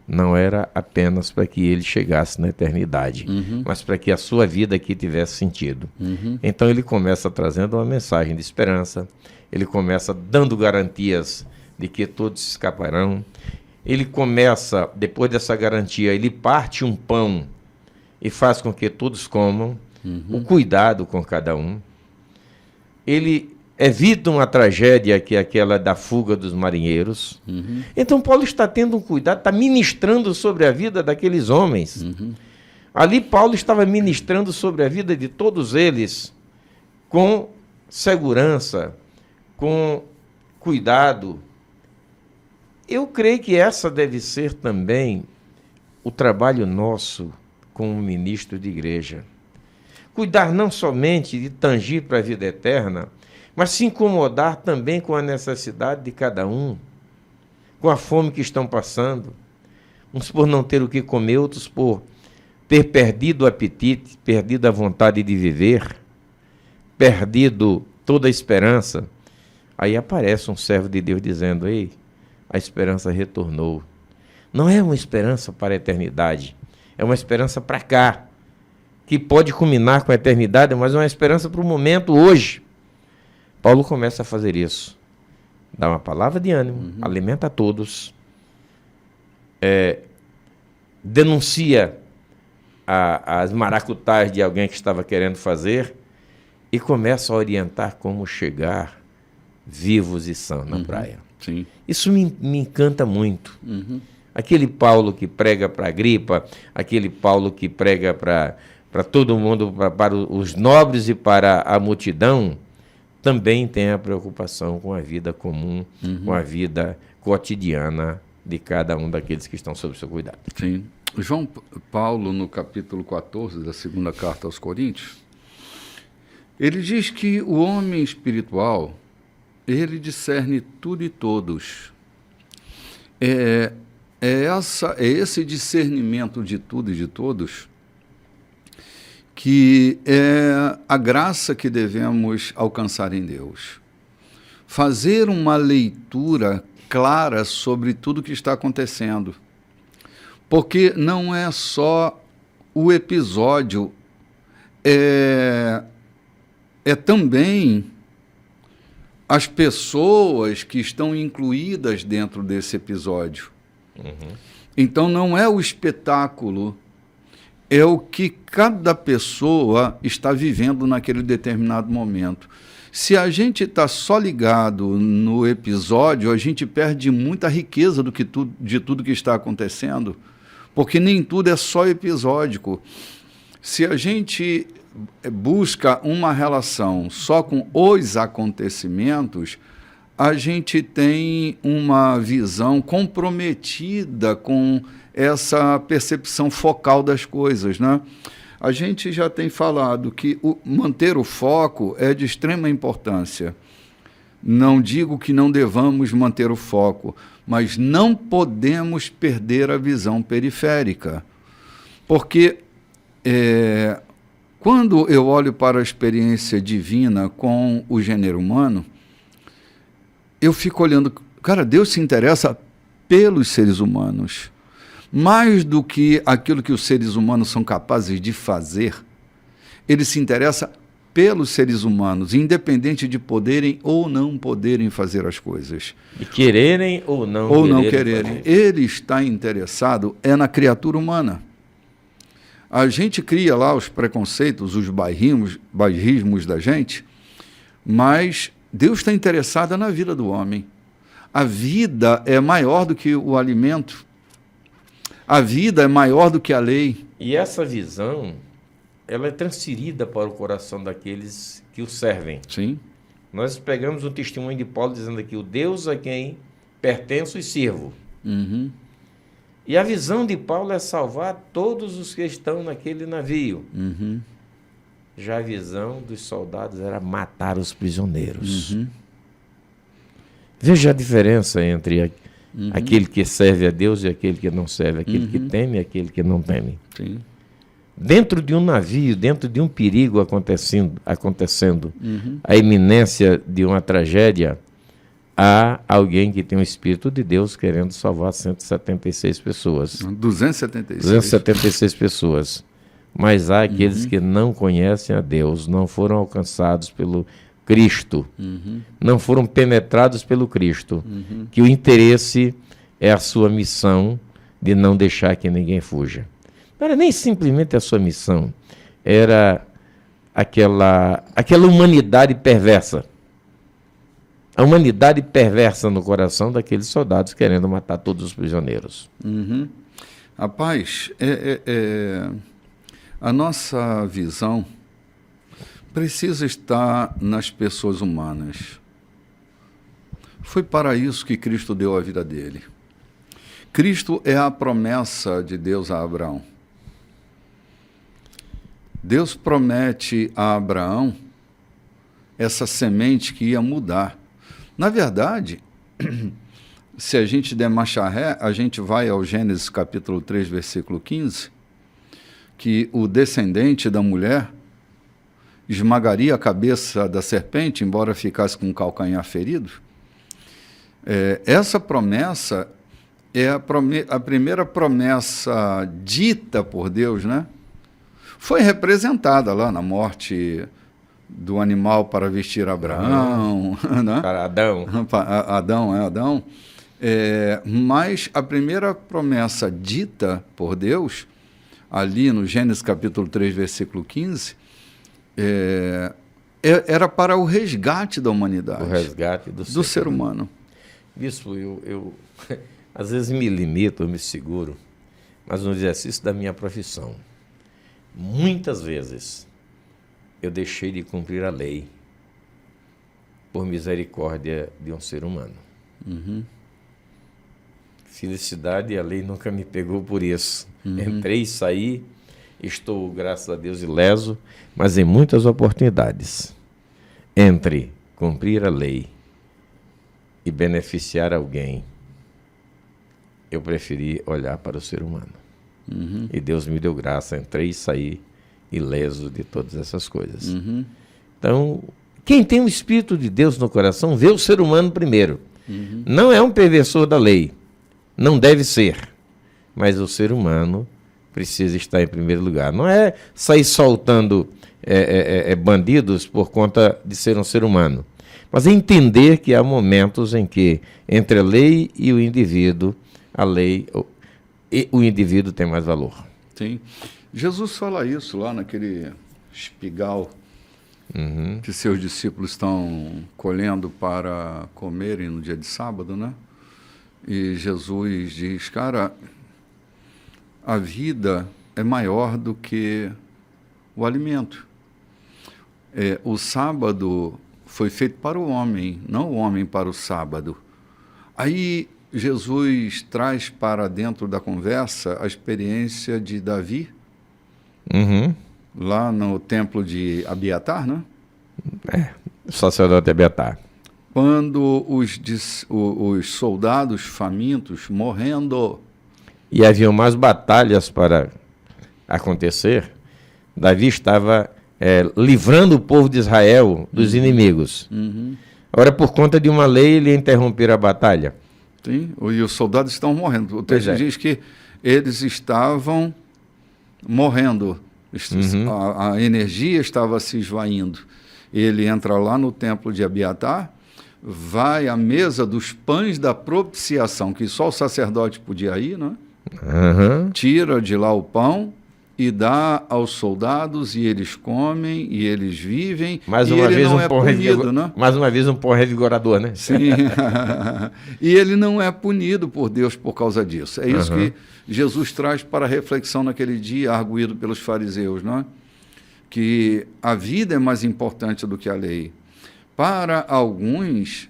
[SPEAKER 2] não era apenas para que ele chegasse na eternidade, mas para que a sua vida aqui tivesse sentido. Então ele começa trazendo uma mensagem de esperança, ele começa dando garantias de que todos escaparão, ele começa, depois dessa garantia, ele parte um pão e faz com que todos comam, o cuidado com cada um. Ele evita uma tragédia que é aquela da fuga dos marinheiros. Então Paulo está tendo um cuidado, está ministrando sobre a vida daqueles homens. Ali Paulo estava ministrando sobre a vida de todos eles, com segurança, com cuidado. Eu creio que essa deve ser também o trabalho nosso como ministro de igreja. Cuidar não somente de tangir para a vida eterna, mas se incomodar também com a necessidade de cada um, com a fome que estão passando, uns por não ter o que comer, outros por ter perdido o apetite, perdido a vontade de viver, perdido toda a esperança. Aí aparece um servo de Deus dizendo: ei, a esperança retornou. Não é uma esperança para a eternidade, é uma esperança para cá, que pode culminar com a eternidade, mas é uma esperança para o momento hoje. Paulo começa a fazer isso. Dá uma palavra de ânimo, alimenta a todos, denuncia as maracutás de alguém que estava querendo fazer e começa a orientar como chegar vivos e sãos na praia.
[SPEAKER 1] Sim.
[SPEAKER 2] Isso me encanta muito. Aquele Paulo que prega para Agripa, aquele Paulo que prega para todo mundo, para os nobres e para a multidão, também tem a preocupação com a vida comum, com a vida cotidiana de cada um daqueles que estão sob seu cuidado.
[SPEAKER 1] Sim. João Paulo, no capítulo 14 da segunda carta aos Coríntios, ele diz que o homem espiritual, ele discerne tudo e todos. É esse discernimento de tudo e de todos que é a graça que devemos alcançar em Deus. fazer uma leitura clara sobre tudo que está acontecendo. Porque não é só o episódio, é também as pessoas que estão incluídas dentro desse episódio. Uhum. Então não é o espetáculo, é o que cada pessoa está vivendo naquele determinado momento. Se a gente está só ligado no episódio, a gente perde muita riqueza de tudo que está acontecendo, porque nem tudo é só episódico. Se a gente busca uma relação só com os acontecimentos, a gente tem uma visão comprometida com essa percepção focal das coisas, né? A gente já tem falado que manter o foco é de extrema importância. Não digo que não devamos manter o foco, mas não podemos perder a visão periférica. Porque quando eu olho para a experiência divina com o gênero humano, eu fico olhando, cara, Deus se interessa pelos seres humanos. Mais do que aquilo que os seres humanos são capazes de fazer, ele se interessa pelos seres humanos, independente de poderem ou não poderem fazer as coisas.
[SPEAKER 2] De quererem ou não
[SPEAKER 1] quererem. Ele está interessado na criatura humana. A gente cria lá os preconceitos, os bairrismos da gente, mas Deus está interessado na vida do homem. A vida é maior do que o alimento. A vida é maior do que a lei.
[SPEAKER 2] E essa visão, ela é transferida para o coração daqueles que o servem.
[SPEAKER 1] Sim.
[SPEAKER 2] Nós pegamos o testemunho de Paulo dizendo aqui, o Deus a quem pertenço e sirvo.
[SPEAKER 1] Uhum.
[SPEAKER 2] E a visão de Paulo é salvar todos os que estão naquele navio.
[SPEAKER 1] Uhum.
[SPEAKER 2] Já a visão dos soldados era matar os prisioneiros.
[SPEAKER 1] Uhum.
[SPEAKER 2] Veja a diferença entre aquele que serve a Deus e aquele que não serve, aquele que teme e aquele que não teme.
[SPEAKER 1] Sim.
[SPEAKER 2] Dentro de um navio, dentro de um perigo acontecendo, a iminência de uma tragédia, há alguém que tem o Espírito de Deus querendo salvar 176 pessoas.
[SPEAKER 1] 276.
[SPEAKER 2] 276 pessoas. Mas há aqueles que não conhecem a Deus, não foram alcançados pelo Cristo, não foram penetrados pelo Cristo, que o interesse é a sua missão de não deixar que ninguém fuja. Não era nem simplesmente a sua missão, era aquela humanidade perversa. A humanidade perversa no coração daqueles soldados querendo matar todos os prisioneiros.
[SPEAKER 1] Rapaz, a nossa visão precisa estar nas pessoas humanas. Foi para isso que Cristo deu a vida dele. Cristo é a promessa de Deus a Abraão. Deus promete a Abraão essa semente que ia mudar. Na verdade, se a gente der marcha ré, a gente vai ao Gênesis capítulo 3, versículo 15, que o descendente da mulher esmagaria a cabeça da serpente, embora ficasse com o calcanhar ferido. Essa promessa é a primeira promessa dita por Deus, né? Foi representada lá na morte do animal para vestir Abraão, né?
[SPEAKER 2] Para Adão.
[SPEAKER 1] Adão. Mas a primeira promessa dita por Deus, ali no Gênesis capítulo 3, versículo 15, era para o resgate da humanidade.
[SPEAKER 2] O resgate do
[SPEAKER 1] ser humano.
[SPEAKER 2] Bispo, eu às vezes me limito, eu me seguro, mas no exercício da minha profissão, muitas vezes eu deixei de cumprir a lei por misericórdia de um ser humano. Felicidade, a lei nunca me pegou por isso. Entrei e saí, estou, graças a Deus, ileso, mas em muitas oportunidades, entre cumprir a lei e beneficiar alguém, eu preferi olhar para o ser humano. E Deus me deu graça, entrei e saí ileso de todas essas coisas. Então, Quem tem o Espírito de Deus no coração vê o ser humano primeiro. Não é um perversor da lei. Não deve ser. Mas o ser humano precisa estar em primeiro lugar. Não é sair soltando bandidos por conta de ser um ser humano. Mas é entender que há momentos em que, entre a lei e o indivíduo, a lei e o indivíduo tem mais valor.
[SPEAKER 1] Sim. Jesus fala isso lá naquele espigal que seus discípulos estão colhendo para comerem no dia de sábado, né? E Jesus diz, cara, a vida é maior do que o alimento. O sábado foi feito para o homem, não o homem para o sábado. Aí Jesus traz para dentro da conversa a experiência de Davi, lá no templo de Abiatar, né?
[SPEAKER 2] Sacerdote Abiatar.
[SPEAKER 1] Quando os soldados famintos morrendo.
[SPEAKER 2] E haviam mais batalhas para acontecer, Davi estava livrando o povo de Israel dos inimigos. Agora, por conta de uma lei, ele ia interromper a batalha.
[SPEAKER 1] Sim, e os soldados estão morrendo. O texto diz que eles estavam morrendo. A energia estava se esvaindo. Ele entra lá no templo de Abiatar, vai à mesa dos pães da propiciação, que só o sacerdote podia ir, né? Tira de lá o pão e dá aos soldados, e eles comem, e eles vivem,
[SPEAKER 2] mais
[SPEAKER 1] e
[SPEAKER 2] uma
[SPEAKER 1] ele
[SPEAKER 2] vez
[SPEAKER 1] não é punido, né?
[SPEAKER 2] Mais uma vez um pão revigorador, né?
[SPEAKER 1] Sim. E ele não é punido por Deus por causa disso. É isso que Jesus traz para a reflexão naquele dia, arguído pelos fariseus, não é? Que a vida é mais importante do que a lei. Para alguns,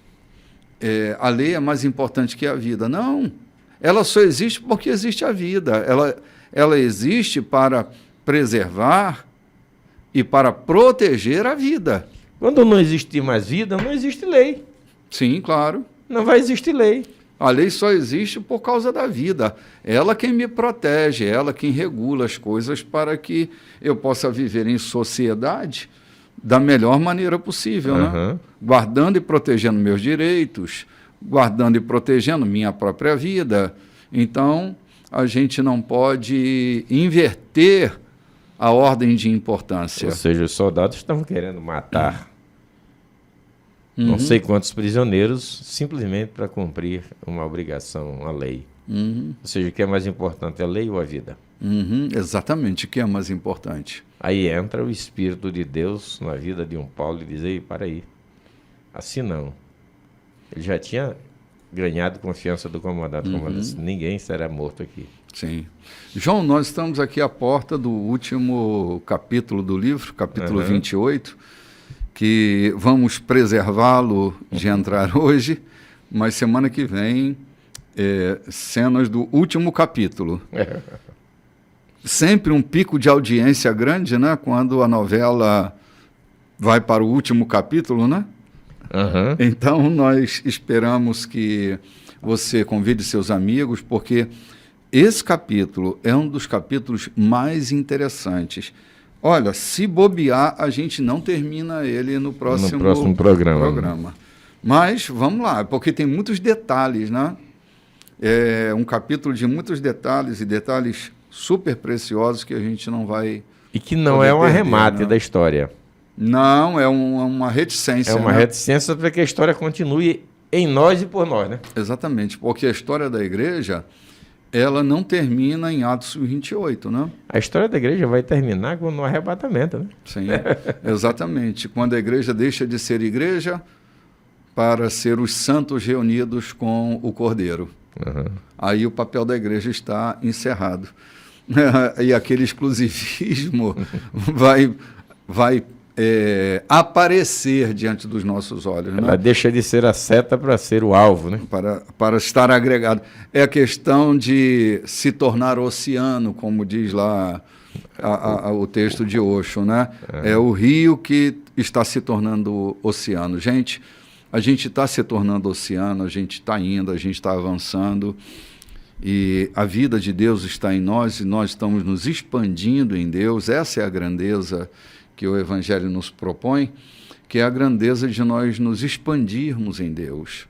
[SPEAKER 1] a lei é mais importante que a vida. Não, ela só existe porque existe a vida. Ela existe para preservar e para proteger a vida.
[SPEAKER 2] Quando não existir mais vida, não existe lei.
[SPEAKER 1] Sim, claro.
[SPEAKER 2] Não vai existir lei.
[SPEAKER 1] A lei só existe por causa da vida. Ela quem me protege, ela quem regula as coisas para que eu possa viver em sociedade da melhor maneira possível, né? Guardando e protegendo meus direitos, guardando e protegendo minha própria vida. Então, a gente não pode inverter a ordem de importância.
[SPEAKER 2] Ou seja, os soldados estavam querendo matar não sei quantos prisioneiros simplesmente para cumprir uma obrigação, uma lei. Ou seja, o que é mais importante, a lei ou a vida?
[SPEAKER 1] Exatamente, o que é mais importante.
[SPEAKER 2] Aí entra o Espírito de Deus na vida de um Paulo e diz, ei, para aí, assim não. Ele já tinha ganhado confiança do comandante, ninguém será morto aqui.
[SPEAKER 1] Sim. João, nós estamos aqui à porta do último capítulo do livro, capítulo 28, que vamos preservá-lo de entrar hoje, mas semana que vem, cenas do último capítulo. Sempre um pico de audiência grande, né? Quando a novela vai para o último capítulo, né? Então, nós esperamos que você convide seus amigos, porque esse capítulo é um dos capítulos mais interessantes. Olha, se bobear, a gente não termina ele no próximo programa. Mas, vamos lá, porque tem muitos detalhes, né? É um capítulo de muitos detalhes, e detalhes super preciosos que a gente não vai...
[SPEAKER 2] E que não é um arremate da história.
[SPEAKER 1] Não, é uma reticência.
[SPEAKER 2] É uma reticência para que a história continue em nós e por nós, né?
[SPEAKER 1] Exatamente, porque a história da igreja, ela não termina em Atos 28, né?
[SPEAKER 2] A história da igreja vai terminar no arrebatamento, né?
[SPEAKER 1] Sim, exatamente. Quando a igreja deixa de ser igreja para ser os santos reunidos com o Cordeiro. Aí o papel da igreja está encerrado. E aquele exclusivismo vai aparecer diante dos nossos olhos.
[SPEAKER 2] Ela deixa de ser a seta para ser o alvo, né?
[SPEAKER 1] Para estar agregado. É a questão de se tornar oceano, como diz lá o texto de Osho, né? É o rio que está se tornando oceano. Gente, a gente está se tornando oceano, a gente está indo, a gente está avançando, e a vida de Deus está em nós, e nós estamos nos expandindo em Deus. Essa é a grandeza que o Evangelho nos propõe, que é a grandeza de nós nos expandirmos em Deus,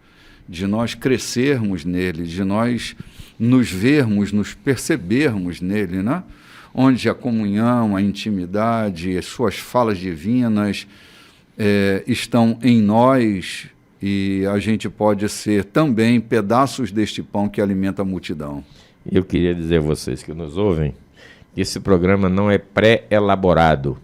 [SPEAKER 1] de nós crescermos nele, de nós nos vermos, nos percebermos nele, né? Onde a comunhão, a intimidade, as suas falas divinas estão em nós, e a gente pode ser também pedaços deste pão que alimenta a multidão.
[SPEAKER 2] Eu queria dizer a vocês que nos ouvem que esse programa não é pré-elaborado.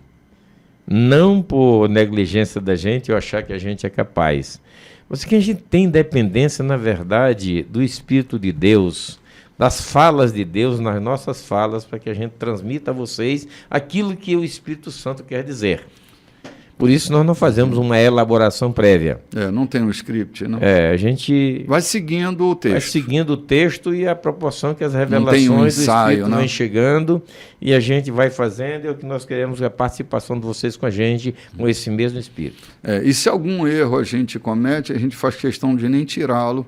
[SPEAKER 2] Não por negligência da gente ou achar que a gente é capaz. Mas que a gente tem dependência, na verdade, do Espírito de Deus, das falas de Deus nas nossas falas, para que a gente transmita a vocês aquilo que o Espírito Santo quer dizer. Por isso nós não fazemos uma elaboração prévia.
[SPEAKER 1] Não tem um script, não?
[SPEAKER 2] A gente
[SPEAKER 1] vai seguindo o texto.
[SPEAKER 2] Vai seguindo o texto e a proporção que as revelações
[SPEAKER 1] do Espírito
[SPEAKER 2] vão chegando, e a gente vai fazendo, e o que nós queremos é a participação de vocês com a gente, com esse mesmo Espírito.
[SPEAKER 1] E se algum erro a gente comete, a gente faz questão de nem tirá-lo,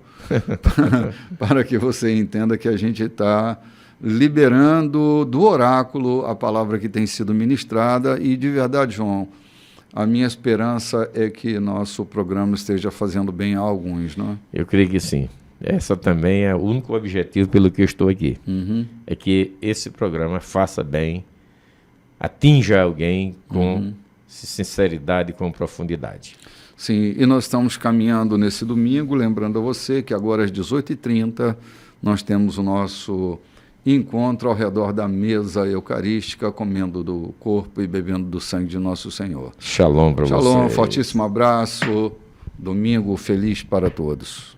[SPEAKER 1] para que você entenda que a gente está liberando do oráculo a palavra que tem sido ministrada, e de verdade, João, a minha esperança é que nosso programa esteja fazendo bem a alguns, não é?
[SPEAKER 2] Eu creio que sim. Essa também é o único objetivo pelo que eu estou aqui. É que esse programa faça bem, atinja alguém com sinceridade e com profundidade.
[SPEAKER 1] Sim, e nós estamos caminhando nesse domingo, lembrando a você que agora às 18h30 nós temos o nosso encontro ao redor da mesa eucarística, comendo do corpo e bebendo do sangue de nosso Senhor.
[SPEAKER 2] Shalom para vocês.
[SPEAKER 1] Shalom, fortíssimo abraço, domingo feliz para todos.